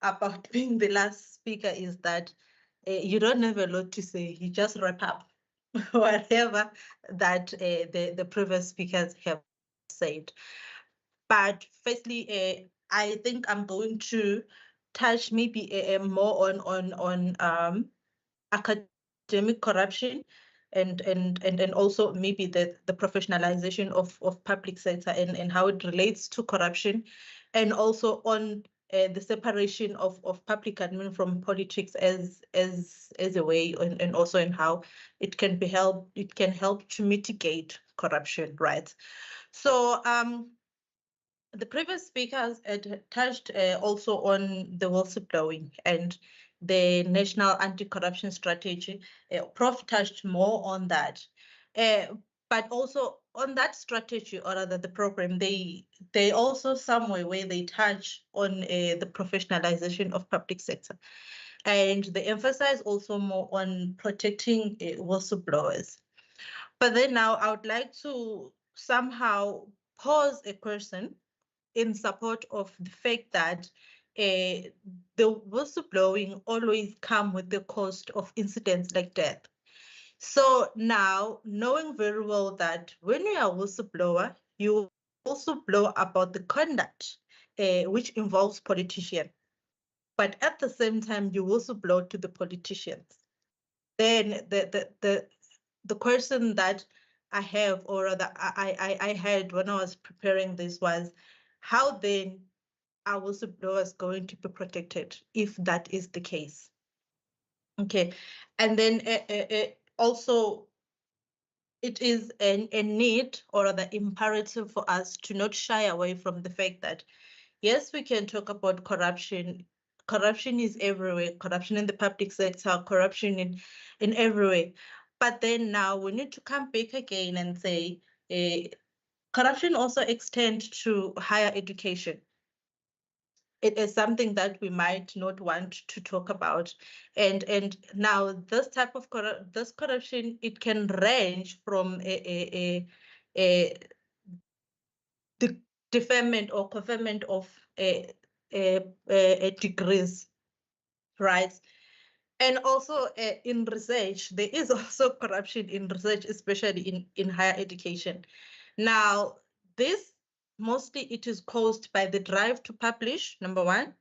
about being the last speaker is that you don't have a lot to say. You just wrap up whatever that the previous speakers have said. But firstly, I think I'm going to touch maybe more on academic corruption and also maybe the professionalization of public sector and how it relates to corruption, and also on the separation of public admin from politics as a way, and also in how it can help to mitigate corruption, right? So the previous speakers had touched also on the whistleblowing and the National Anti-Corruption Strategy. Prof touched more on that. But also on that strategy, or rather the program, they also somewhere where they touch on the professionalization of public sector. And they emphasize also more on protecting whistleblowers. But then now I would like to somehow pose a question in support of the fact that the whistleblowing always come with the cost of incidents like death. So now, knowing very well that when you are a whistleblower, you also blow about the conduct which involves politicians. But at the same time, you also blow to the politicians. Then the question that I have, or rather I had when I was preparing this, was how then are whistleblowers going to be protected if that is the case? Okay, and then also it is a need, or rather imperative, for us to not shy away from the fact that yes, we can talk about corruption. Corruption is everywhere. Corruption in the public sector, corruption in everywhere. But then now we need to come back again and say corruption also extends to higher education. it is something that we might not want to talk about. And now this type of this corruption, it can range from the deferment or conferment of degrees, right? And also in research, there is also corruption in research, especially in higher education. Now, this mostly it is caused by the drive to publish, number one,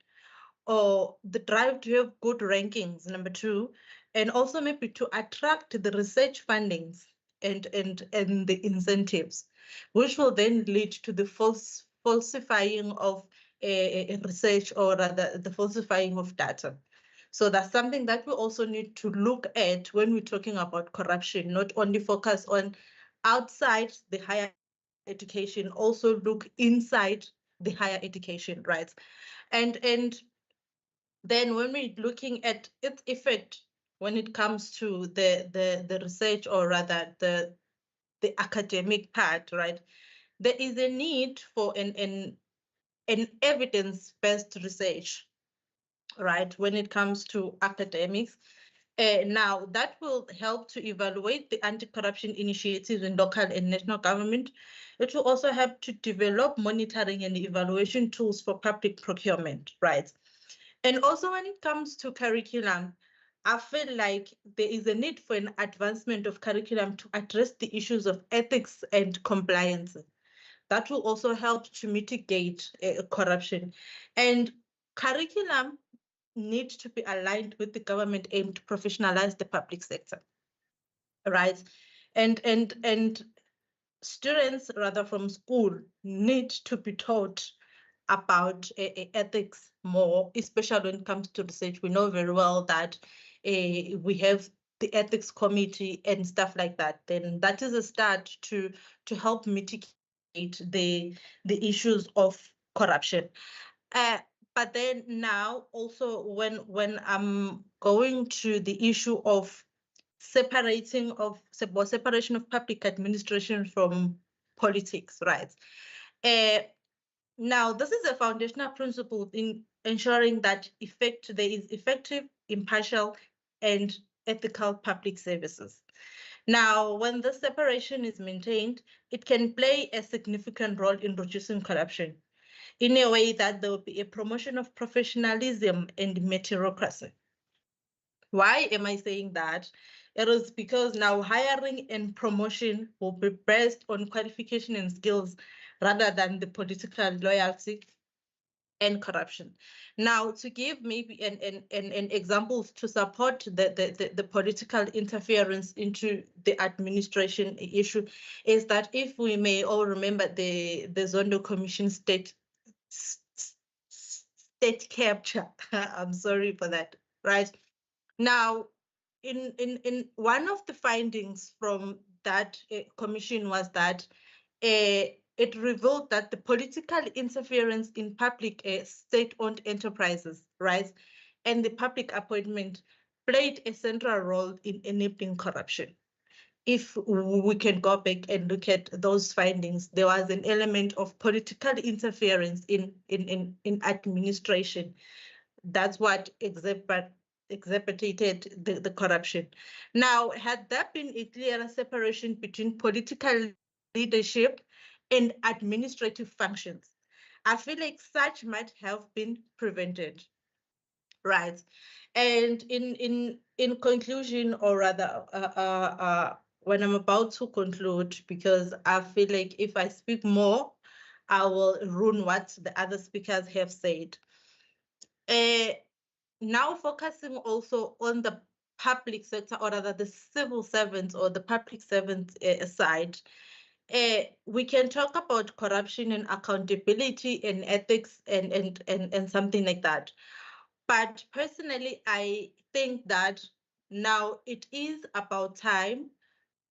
or the drive to have good rankings, number two, and also maybe to attract the research fundings and the incentives, which will then lead to the falsifying of research, or rather the falsifying of data. So that's something that we also need to look at when we're talking about corruption, not only focus on outside the higher education, also look inside the higher education, right? And then when we're looking at its effect when it comes to the research, or rather the academic part, right? There is a need for an evidence-based research, right, when it comes to academics. Now, that will help to evaluate the anti-corruption initiatives in local and national government. It will also help to develop monitoring and evaluation tools for public procurement, right? And also when it comes to curriculum, I feel like there is a need for an advancement of curriculum to address the issues of ethics and compliance. That will also help to mitigate corruption. And curriculum need to be aligned with the government aim to professionalize the public sector, right? And students, rather, from school need to be taught about ethics more, especially when it comes to research. We know very well that we have the ethics committee and stuff like that. Then that is a start to help mitigate the issues of corruption. But then now also when I'm going to the issue of separation of public administration from politics, right? Now, this is a foundational principle in ensuring that there is effective, impartial, and ethical public services. Now, when this separation is maintained, it can play a significant role in reducing corruption in a way that there will be a promotion of professionalism and meritocracy. Why am I saying that? It is because now hiring and promotion will be based on qualification and skills rather than the political loyalty and corruption. Now, to give maybe an example to support the political interference into the administration issue is that if we may all remember the Zondo Commission state capture, I'm sorry for that, right? Now, in one of the findings from that commission was that it revealed that the political interference in public state-owned enterprises, right, and the public appointment played a central role in enabling corruption. If we can go back and look at those findings, there was an element of political interference in administration. That's what exacerbated the corruption. Now, had there been a clearer separation between political leadership and administrative functions, I feel like such might have been prevented, right? And in conclusion, or rather, when I'm about to conclude, because I feel like if I speak more, I will ruin what the other speakers have said. Now focusing also on the public sector, or rather the civil servants or the public servants side, we can talk about corruption and accountability and ethics and something like that. But personally, I think that now it is about time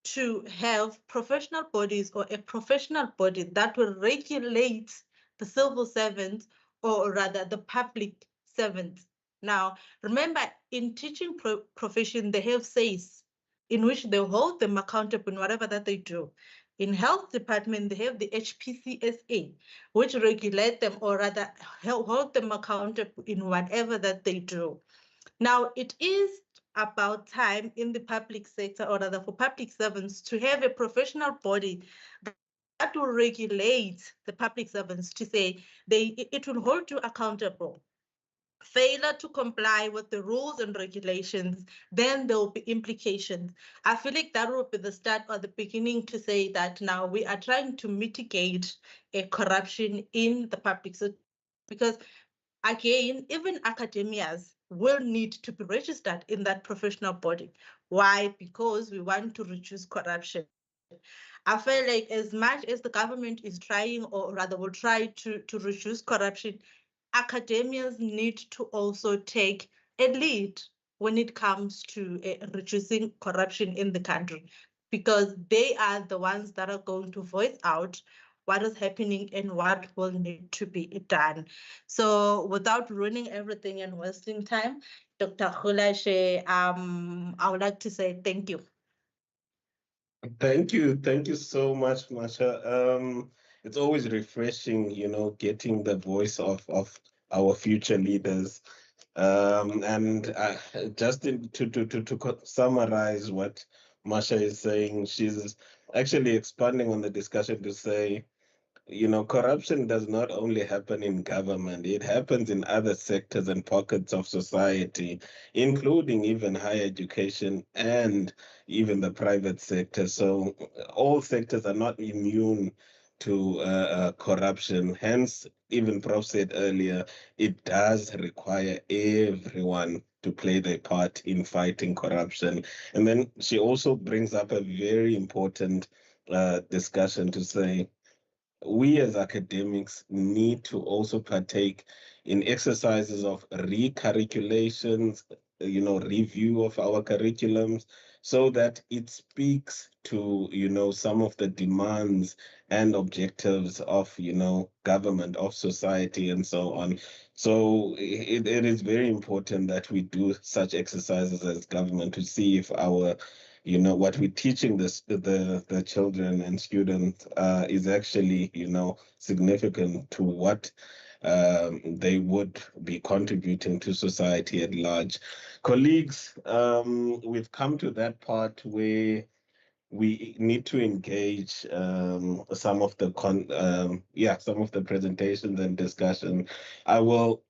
to have professional bodies, or a professional body that will regulate the civil servants, or rather the public servants. Now, remember, in teaching profession, they have says in which they hold them accountable in whatever that they do. In health department, they have the HPCSA, which regulate them or rather hold them accountable in whatever that they do. Now, it is about time in the public sector, or rather for public servants, to have a professional body that will regulate the public servants to say it will hold you accountable. Failure to comply with the rules and regulations, then there will be implications. I feel like that will be the start or the beginning to say that now we are trying to mitigate a corruption in the public sector, because again, even academias will need to be registered in that professional body. Why? Because we want to reduce corruption. I feel like as much as the government is trying, or rather will try to reduce corruption, academians need to also take a lead when it comes to reducing corruption in the country, because they are the ones that are going to voice out what is happening and what will need to be done. So without ruining everything and wasting time, Dr. Hulashe, I would like to say thank you. Thank you so much, Masha. It's always refreshing, getting the voice of our future leaders. And just to summarize what Masha is saying, she's actually expanding on the discussion to say, corruption does not only happen in government, it happens in other sectors and pockets of society, including even higher education and even the private sector. So all sectors are not immune to corruption. Hence, even Prof said earlier, it does require everyone to play their part in fighting corruption. And then she also brings up a very important discussion to say, we as academics need to also partake in exercises of recurriculations, review of our curriculums, so that it speaks to, some of the demands and objectives of, government, of society, and so on. So it is very important that we do such exercises as government to see if our what we're teaching the children and students is actually, significant to what they would be contributing to society at large. Colleagues, we've come to that part where we need to engage some of the some of the presentations and discussion. I will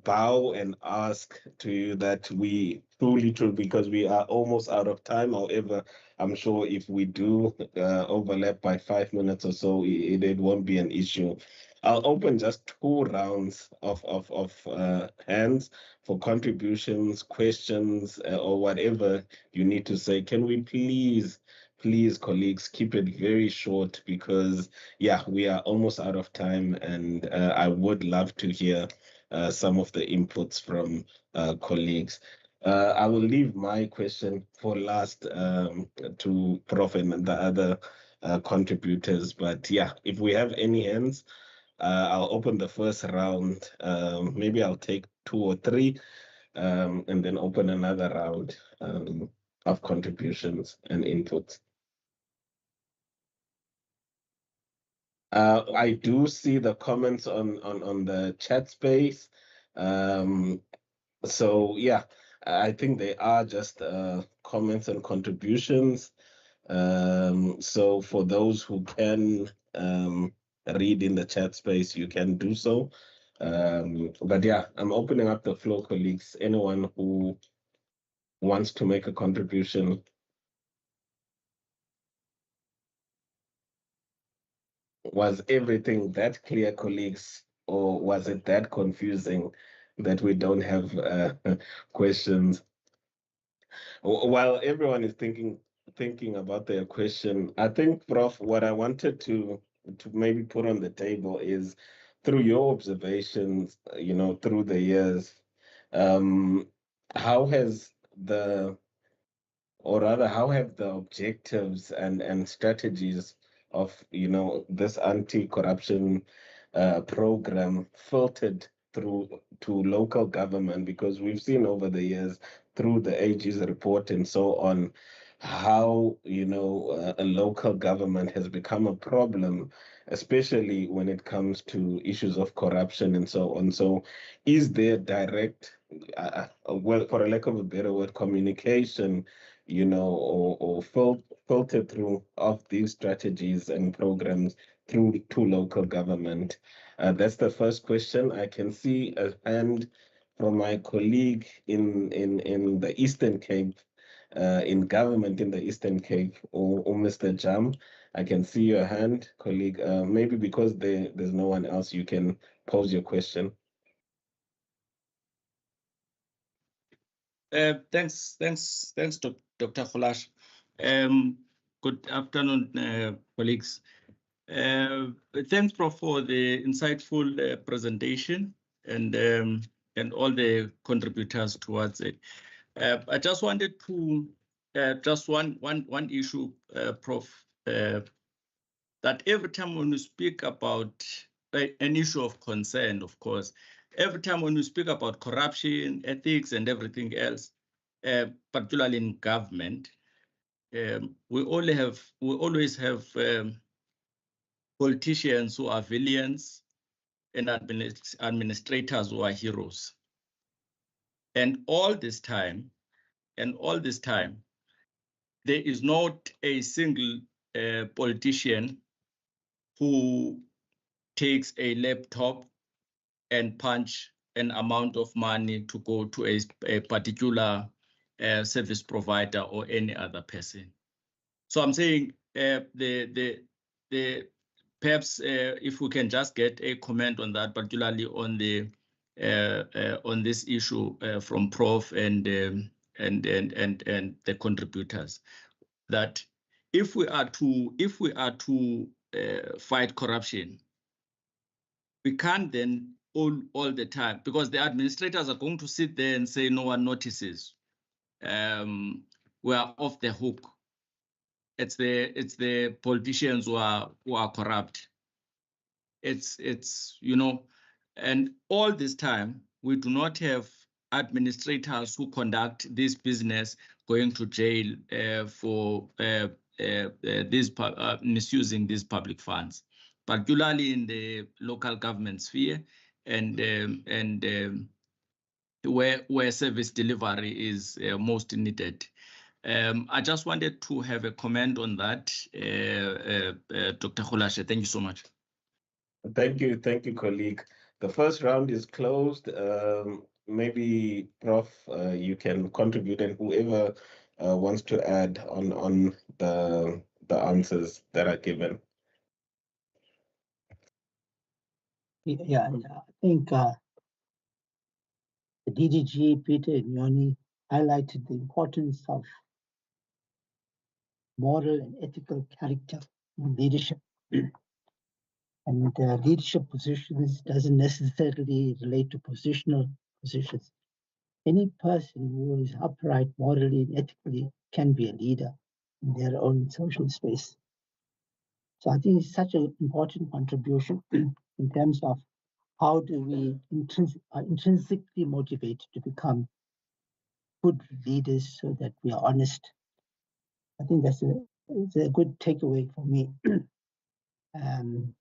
bow and ask to you that we truly, because we are almost out of time. However, I'm sure if we do overlap by 5 minutes or so, it won't be an issue. I'll open just 2 rounds of hands for contributions, questions, or whatever you need to say. Can we please, colleagues, keep it very short, because we are almost out of time, and I would love to hear some of the inputs from colleagues. I will leave my question for last to Prof and the other contributors. But if we have any hands, I'll open the first round. Maybe I'll take 2 or 3 and then open another round of contributions and inputs. I do see the comments on the chat space. So I think they are just comments and contributions. So for those who can read in the chat space, you can do so. But I'm opening up the floor, colleagues. Anyone who wants to make a contribution. Was everything that clear, colleagues, or was it that confusing that we don't have questions? While everyone is thinking about their question, I think, Prof, what I wanted to maybe put on the table is, through your observations, through the years, how has how have the objectives and strategies of this anti-corruption program filtered through to local government? Because we've seen over the years, through the AG's report and so on, how, a local government has become a problem, especially when it comes to issues of corruption and so on. So is there direct, well, for a lack of a better word, communication, or filter through of these strategies and programs through to local government? That's the first question. I can see a hand from my colleague in the Eastern Cape, in government in the Eastern Cape, or Mr. Jam. I can see your hand, colleague. Maybe because there's no one else, you can pose your question. Thanks, Dr. Kholash. Good afternoon, colleagues. Thanks, Prof, for the insightful presentation and all the contributors towards it. I just wanted to just one issue, Prof, that every time when we speak about an issue of concern, of course, every time when we speak about corruption, ethics, and everything else, particularly in government, we always have politicians who are villains and administrators who are heroes. And all this time, there is not a single politician who takes a laptop and punch an amount of money to go to a particular service provider or any other person. So I'm saying perhaps if we can just get a comment on that, particularly on this issue from Prof and the contributors, that if we are to fight corruption, we can't then all the time, because the administrators are going to sit there and say no one notices. We are off the hook. It's the politicians who are corrupt. It's and all this time we do not have administrators who conduct this business going to jail for misusing these public funds, particularly in the local government sphere and where service delivery is most needed. I just wanted to have a comment on that, Dr. Kholash. Thank you so much. Thank you, colleague. The first round is closed. Maybe Prof, you can contribute, and whoever wants to add on the answers that are given. Yeah, I think the DDG, Peter Nyoni, highlighted the importance of moral and ethical character in leadership. And leadership positions doesn't necessarily relate to positional positions. Any person who is upright morally and ethically can be a leader in their own social space. So I think it's such an important contribution in terms of how do we intrinsically motivate to become good leaders so that we are honest. I think it's a good takeaway for me. To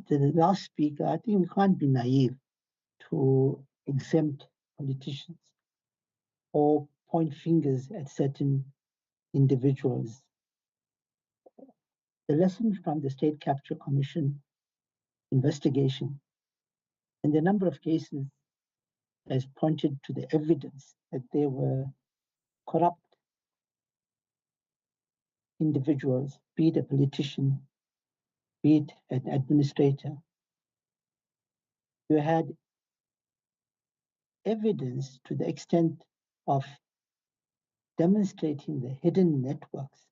the last speaker, I think we can't be naive to exempt politicians or point fingers at certain individuals. The lesson from the State Capture Commission investigation and the number of cases has pointed to the evidence that there were corrupt individuals, be it a politician, be it an administrator. You had evidence to the extent of demonstrating the hidden networks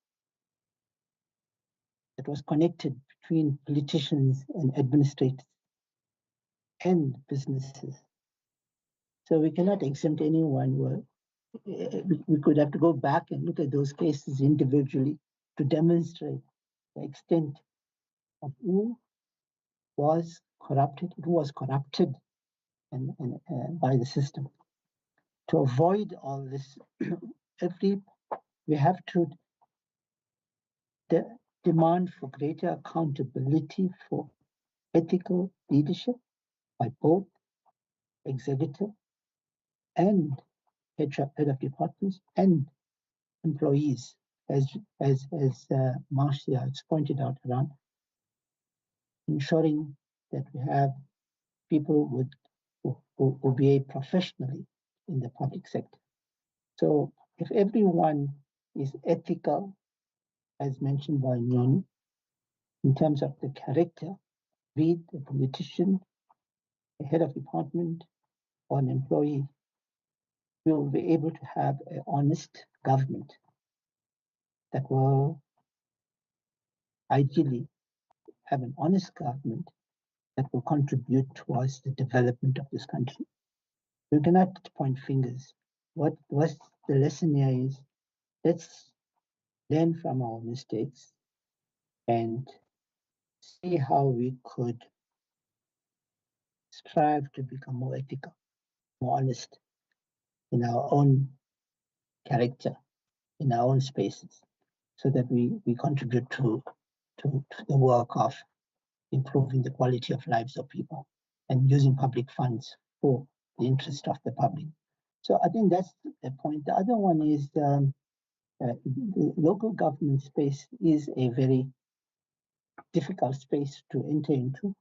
that was connected between politicians and administrators and businesses. So we cannot exempt anyone. We could have to go back and look at those cases individually to demonstrate the extent of who was corrupted, who was corrupted and by the system. To avoid all this, we have to demand for greater accountability for ethical leadership by both executive and head of departments and employees, as Marcia has pointed out, around ensuring that we have people who behave professionally in the public sector. So if everyone is ethical, as mentioned by Nyoni, in terms of the character, be it a politician, a head of department, or an employee, we will be able to have an honest government that will ideally have an honest government that will contribute towards the development of this country. We cannot point fingers. What's the lesson here is, let's learn from our mistakes and see how we could strive to become more ethical, more honest in our own character, in our own spaces, so that we contribute to the work of improving the quality of lives of people and using public funds for the interest of the public. So I think that's the point. The other one is the local government space is a very difficult space to enter into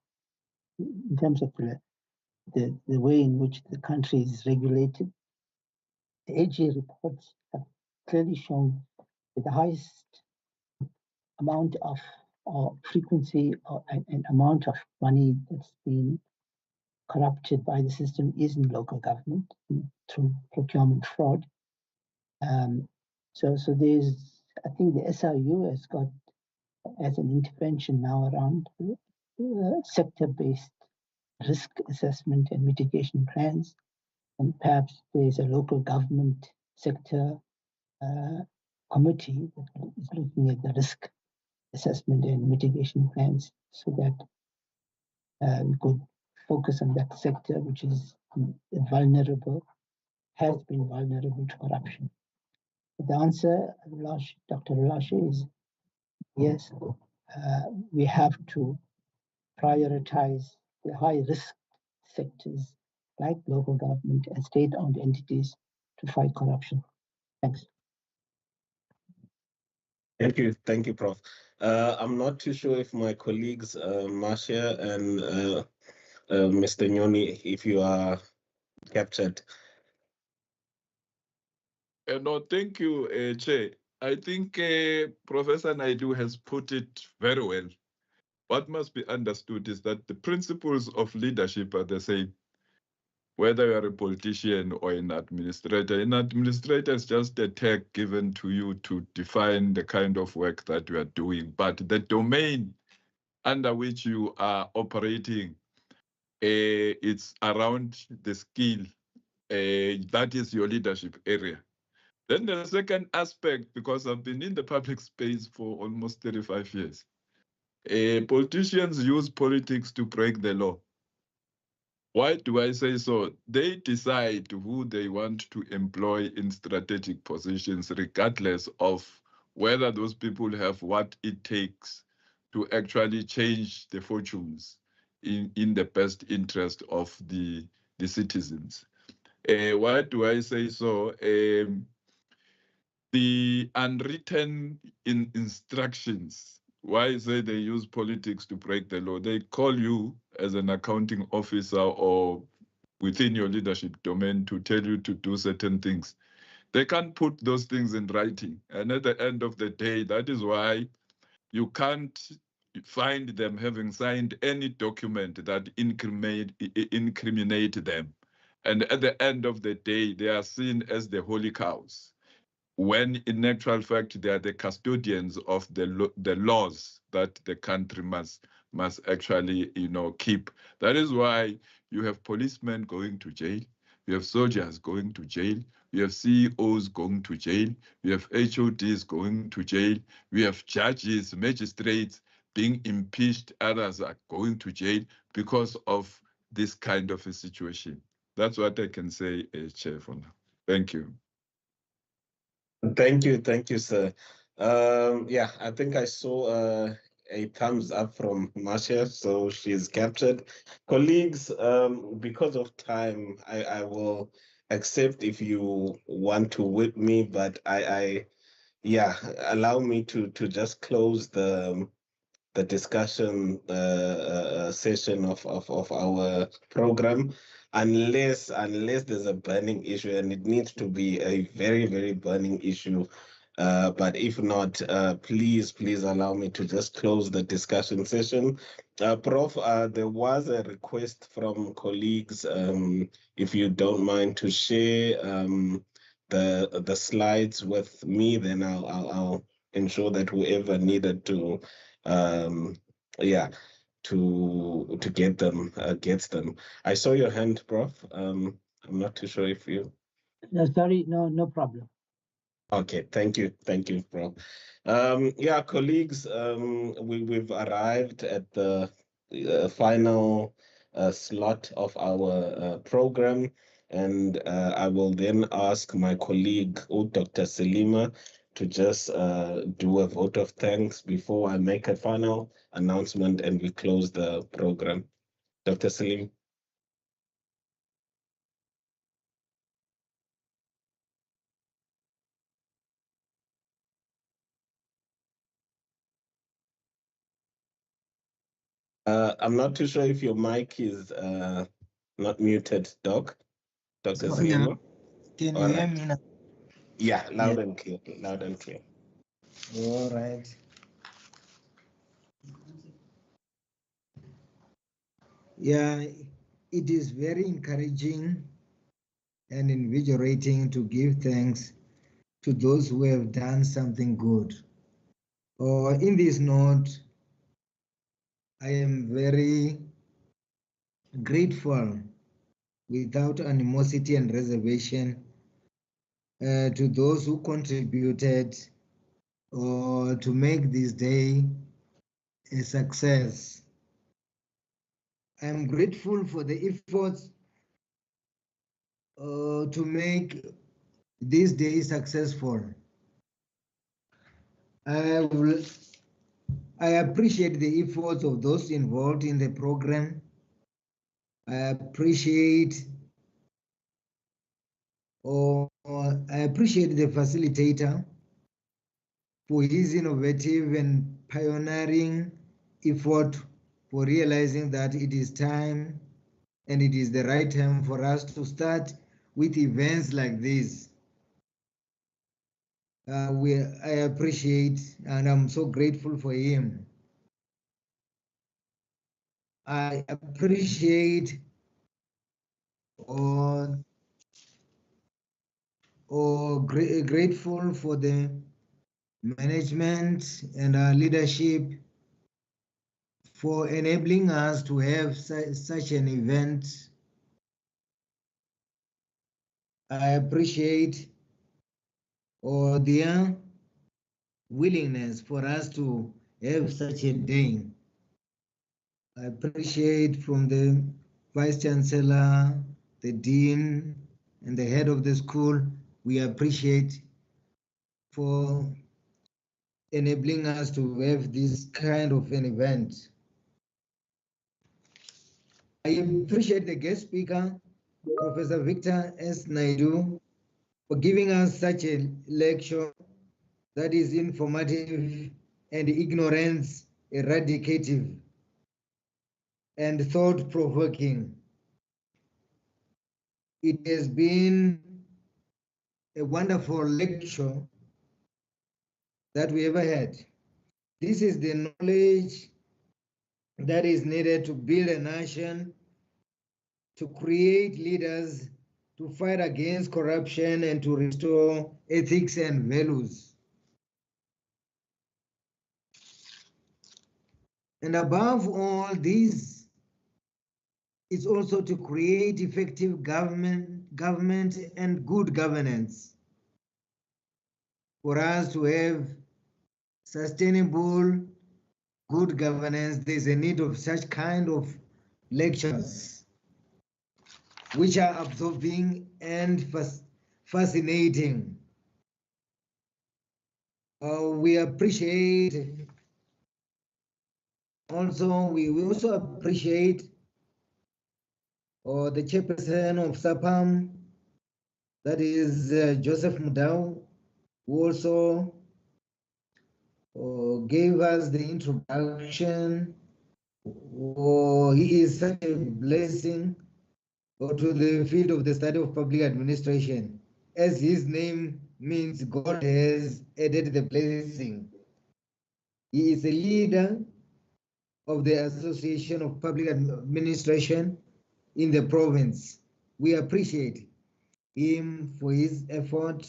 in terms of the way in which the country is regulated. The AG reports have clearly shown that the highest amount of frequency and amount of money that's been corrupted by the system is in local government through procurement fraud. So there's, I think the SRU has got as an intervention now around sector-based risk assessment and mitigation plans, and perhaps there's a local government sector committee that is looking at the risk assessment and mitigation plans, so that we could focus on that sector, which is vulnerable, has been vulnerable to corruption. The answer, Dr. Rulashe, is yes, we have to prioritize the high risk sectors like local government and state-owned entities to fight corruption. Thanks. Thank you, Prof. I'm not too sure if my colleagues, Marcia and Mr. Nyoni, if you are captured. No, thank you, Chair. I think Professor Naidu has put it very well. What must be understood is that the principles of leadership are the same, whether you are a politician or an administrator. An administrator is just a tag given to you to define the kind of work that you are doing, but the domain under which you are operating, it's around the skill. That is your leadership area. Then the second aspect, because I've been in the public space for almost 35 years, politicians use politics to break the law. Why do I say so? They decide who they want to employ in strategic positions, regardless of whether those people have what it takes to actually change the fortunes in the best interest of the citizens. Why do I say so? The unwritten instructions, why I say they use politics to break the law. They call you as an accounting officer or within your leadership domain to tell you to do certain things. They can't put those things in writing. And at the end of the day, that is why you can't find them having signed any document that incriminate them. And at the end of the day, they are seen as the holy cows, when in actual fact they are the custodians of the laws that the country must actually keep. That is why you have policemen going to jail, you have soldiers going to jail, we have CEOs going to jail, we have HODs going to jail, we have judges, magistrates being impeached, others are going to jail because of this kind of a situation. That's what I can say, Chair, for now. Thank you. Thank you, sir. Yeah, I think I saw a thumbs up from Marcia, so she's captured. Colleagues, because of time, I will accept if you want to whip me, but yeah, allow me to just close the discussion session of our program, unless there's a burning issue, and it needs to be a very burning issue. But if not, please allow me to just close the discussion session. Prof, there was a request from colleagues, if you don't mind to share the slides with me, then I'll ensure that whoever needed to yeah, to get them gets them. I saw your hand, Prof. I'm not too sure if you. No, sorry, no problem. Okay, thank you, Prof. Yeah, colleagues, we've arrived at the final slot of our program, and I will then ask my colleague, Dr. Selima, to just do a vote of thanks before I make a final announcement and we close the program. Dr. Selim. I'm not too sure if your mic is not muted, Doc. Dr. Selima. Can All you hear right. me now? Yeah, loud and clear. Loud and clear. All right. Yeah, it is very encouraging and invigorating to give thanks to those who have done something good. In this note, I am very grateful without animosity and reservation to those who contributed to make this day a success. I am grateful for the efforts to make this day successful. I appreciate the efforts of those involved in the program. I appreciate the facilitator for his innovative and pioneering effort for realizing that it is time and it is the right time for us to start with events like this. I appreciate and I'm so grateful for him. I appreciate grateful for the management and our leadership for enabling us to have such an event. I appreciate their willingness for us to have such a day. I appreciate from the Vice Chancellor, the Dean, and the head of the school, we appreciate for enabling us to have this kind of an event. I appreciate the guest speaker, Professor Victor S. Naidu, for giving us such a lecture that is informative and ignorance eradicative and thought-provoking. It has been a wonderful lecture that we ever had. This is the knowledge that is needed to build a nation, to create leaders, to fight against corruption, and to restore ethics and values. And above all this, is also to create effective government and good governance for us to have sustainable good governance. There's a need of such kind of lectures which are absorbing and fascinating. We appreciate also, we also appreciate the chairperson of Saapam, that is Joseph Mudau, who also gave us the introduction. He is such a blessing to the field of the study of public administration. As his name means, God has added the blessing. He is a leader of the Association of Public Administration in the province. We appreciate him for his effort.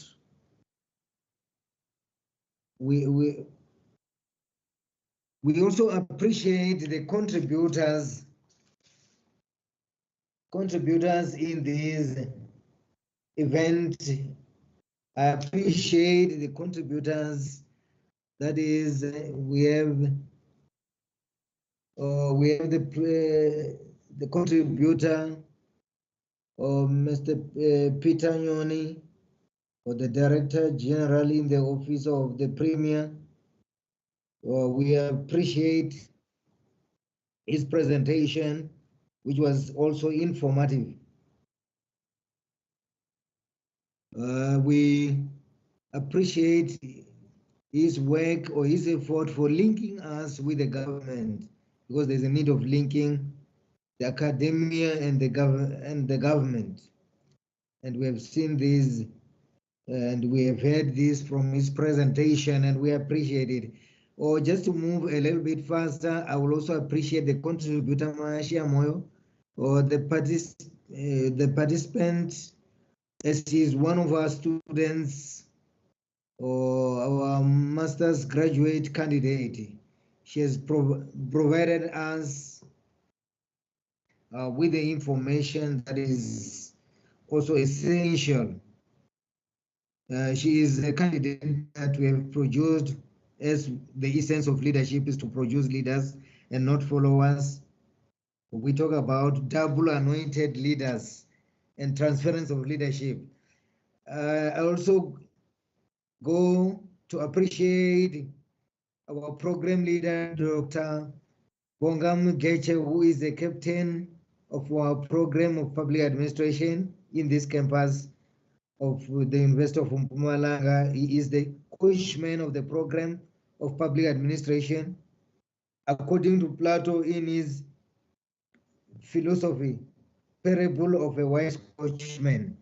We also appreciate the contributors in this event. I appreciate the contributors. That is, we have the contributor, Mr. Peter Nyoni, or the Director General in the Office of the Premier. We appreciate his presentation, which was also informative. We appreciate his work or his effort for linking us with the government, because there's a need of linking the academia and the government. And we have seen this and we have heard this from his presentation, and we appreciate it. Or just to move a little bit faster, I will also appreciate the contributor Maashia Moyo, or the participant, as he is one of our students or our master's graduate candidate. She has provided us with the information that is also essential. She is a candidate that we have produced, as the essence of leadership is to produce leaders and not followers. We talk about double anointed leaders and transference of leadership. I also go to appreciate our program leader, Dr. Bongam Geche, who is the captain of our program of public administration in this campus of the University of Mpumalanga. He is the coachman of the program of public administration. According to Plato, in his philosophy, parable of a wise coachman.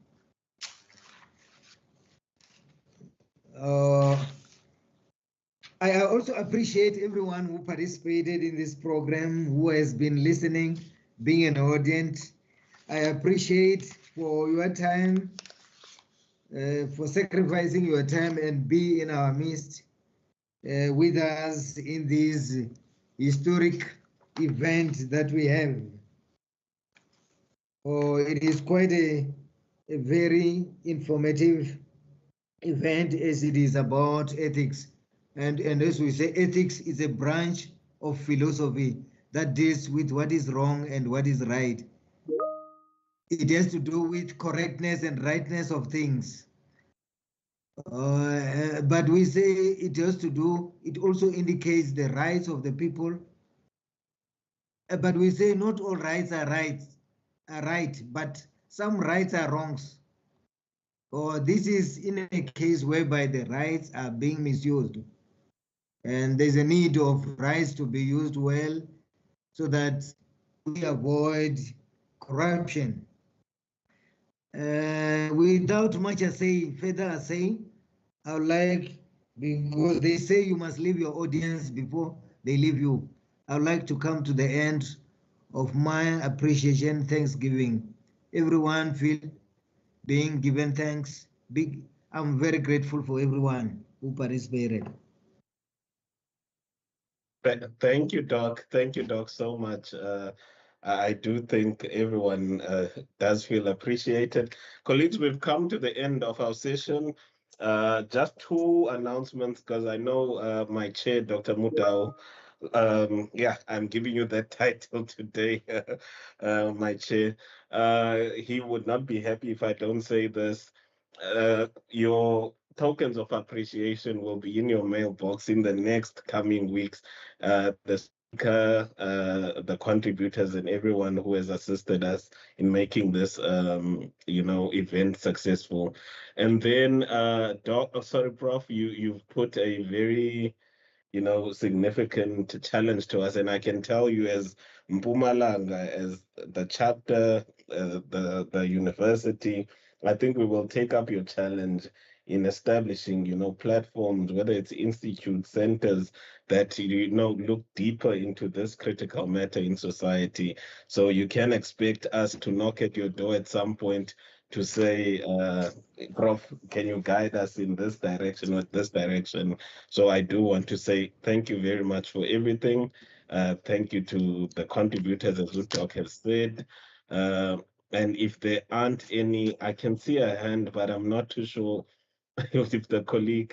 I also appreciate everyone who participated in this program, who has been listening, being an audience. I appreciate for your time, for sacrificing your time and be in our midst with us in this historic event that we have. It is quite a very informative event, as it is about ethics. And as we say, ethics is a branch of philosophy that deals with what is wrong and what is right. It has to do with correctness and rightness of things. But we say it has to do, it also indicates the rights of the people. But we say not all rights are right, but some rights are wrongs. This is in a case whereby the rights are being misused. And there's a need of rights to be used well so that we avoid corruption. Without much further saying, I would like, because they say you must leave your audience before they leave you, I would like to come to the end of my appreciation, thanksgiving. Everyone feel being given thanks. I'm very grateful for everyone who participated. Thank you, Doc. Thank you, Doc, so much. I do think everyone does feel appreciated. Colleagues, we've come to the end of our session. Just two announcements, because I know my chair, Dr. Mudau, yeah, I'm giving you that title today, my chair. He would not be happy if I don't say this. Your tokens of appreciation will be in your mailbox in the next coming weeks. The speaker, the contributors, and everyone who has assisted us in making this, event successful. And then, Prof, you've put a very significant challenge to us. And I can tell you, as Mpumalanga, as the chapter, the university, I think we will take up your challenge in establishing, platforms, whether it's institutes, centers that, look deeper into this critical matter in society. So you can expect us to knock at your door at some point to say, Prof, can you guide us in this direction or this direction? So I do want to say thank you very much for everything. Thank you to the contributors, as Doc has said. And if there aren't any, I can see a hand, but I'm not too sure if the colleague,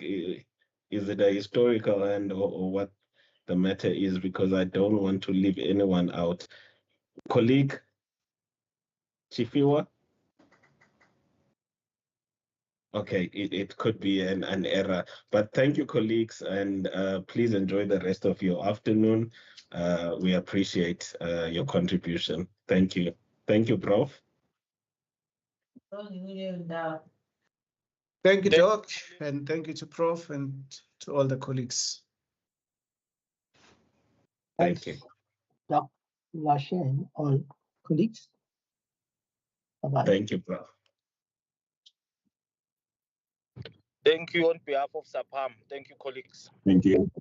is it a historical hand or what the matter is, because I don't want to leave anyone out. Colleague Chifiwa? Okay, it could be an error, but thank you, colleagues, and please enjoy the rest of your afternoon. We appreciate your contribution. Thank you. Thank you, Prof. Thank you, Doc, and thank you to Prof and to all the colleagues. Thank you. Dr. Lashe and all colleagues. Bye-bye. Thank you, Prof. Thank you on behalf of Saapam. Thank you, colleagues. Thank you.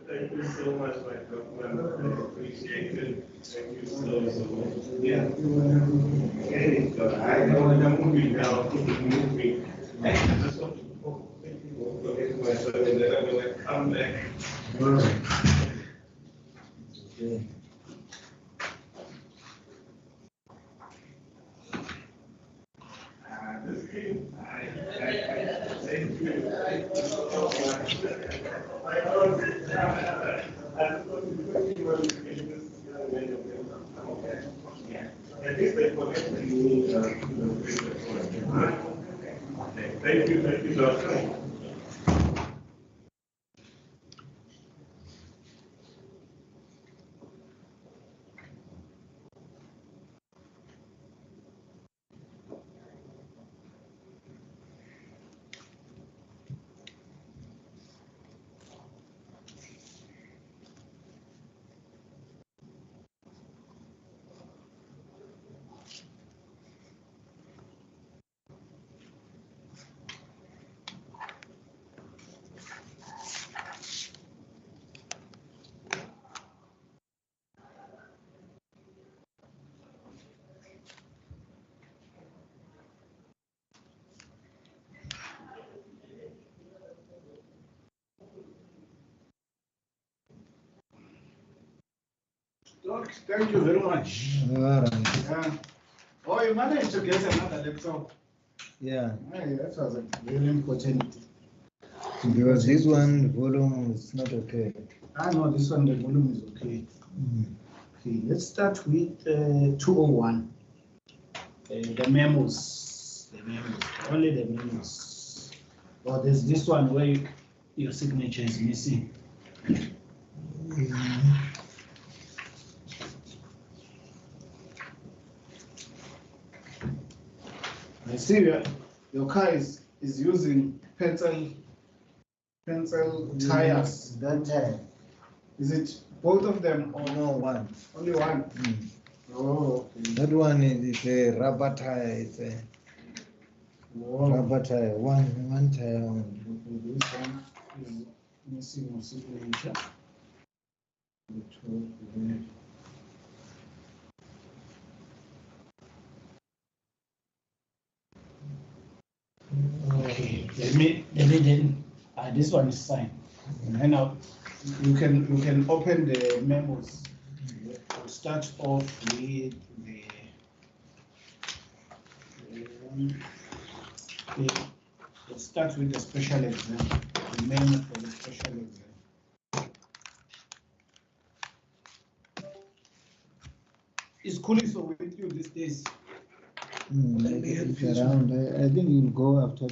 Thank you so much, my government. I appreciate it. Thank you so much. Yeah. I know I'm moving now. Moving. I just want to thank you for myself, and then I'm going to come back. Okay. Thank you. Thank you, Doctor. Doc, thank you very much. All right. Yeah. Oh, you managed to get another laptop. Yeah, Hey, that was very important. because this one volume is not okay. Ah, no, this one, the volume is okay. Okay, let's start with 201. The memos. Only the memos. Oh, there's this one where your signature is missing. I see your car is using pencil tires. That tire. Is it both of them or No, one. only one? Oh, okay. That one is a rubber tire. It's a Rubber tire, one tire only. This one is missing a signature. Okay, let me then. This one is signed. And now you can open the memos. We'll start off with let's start with the special exam. The memo for the special exam. Is Kuliso with you these days? It's around. I think you'll go after.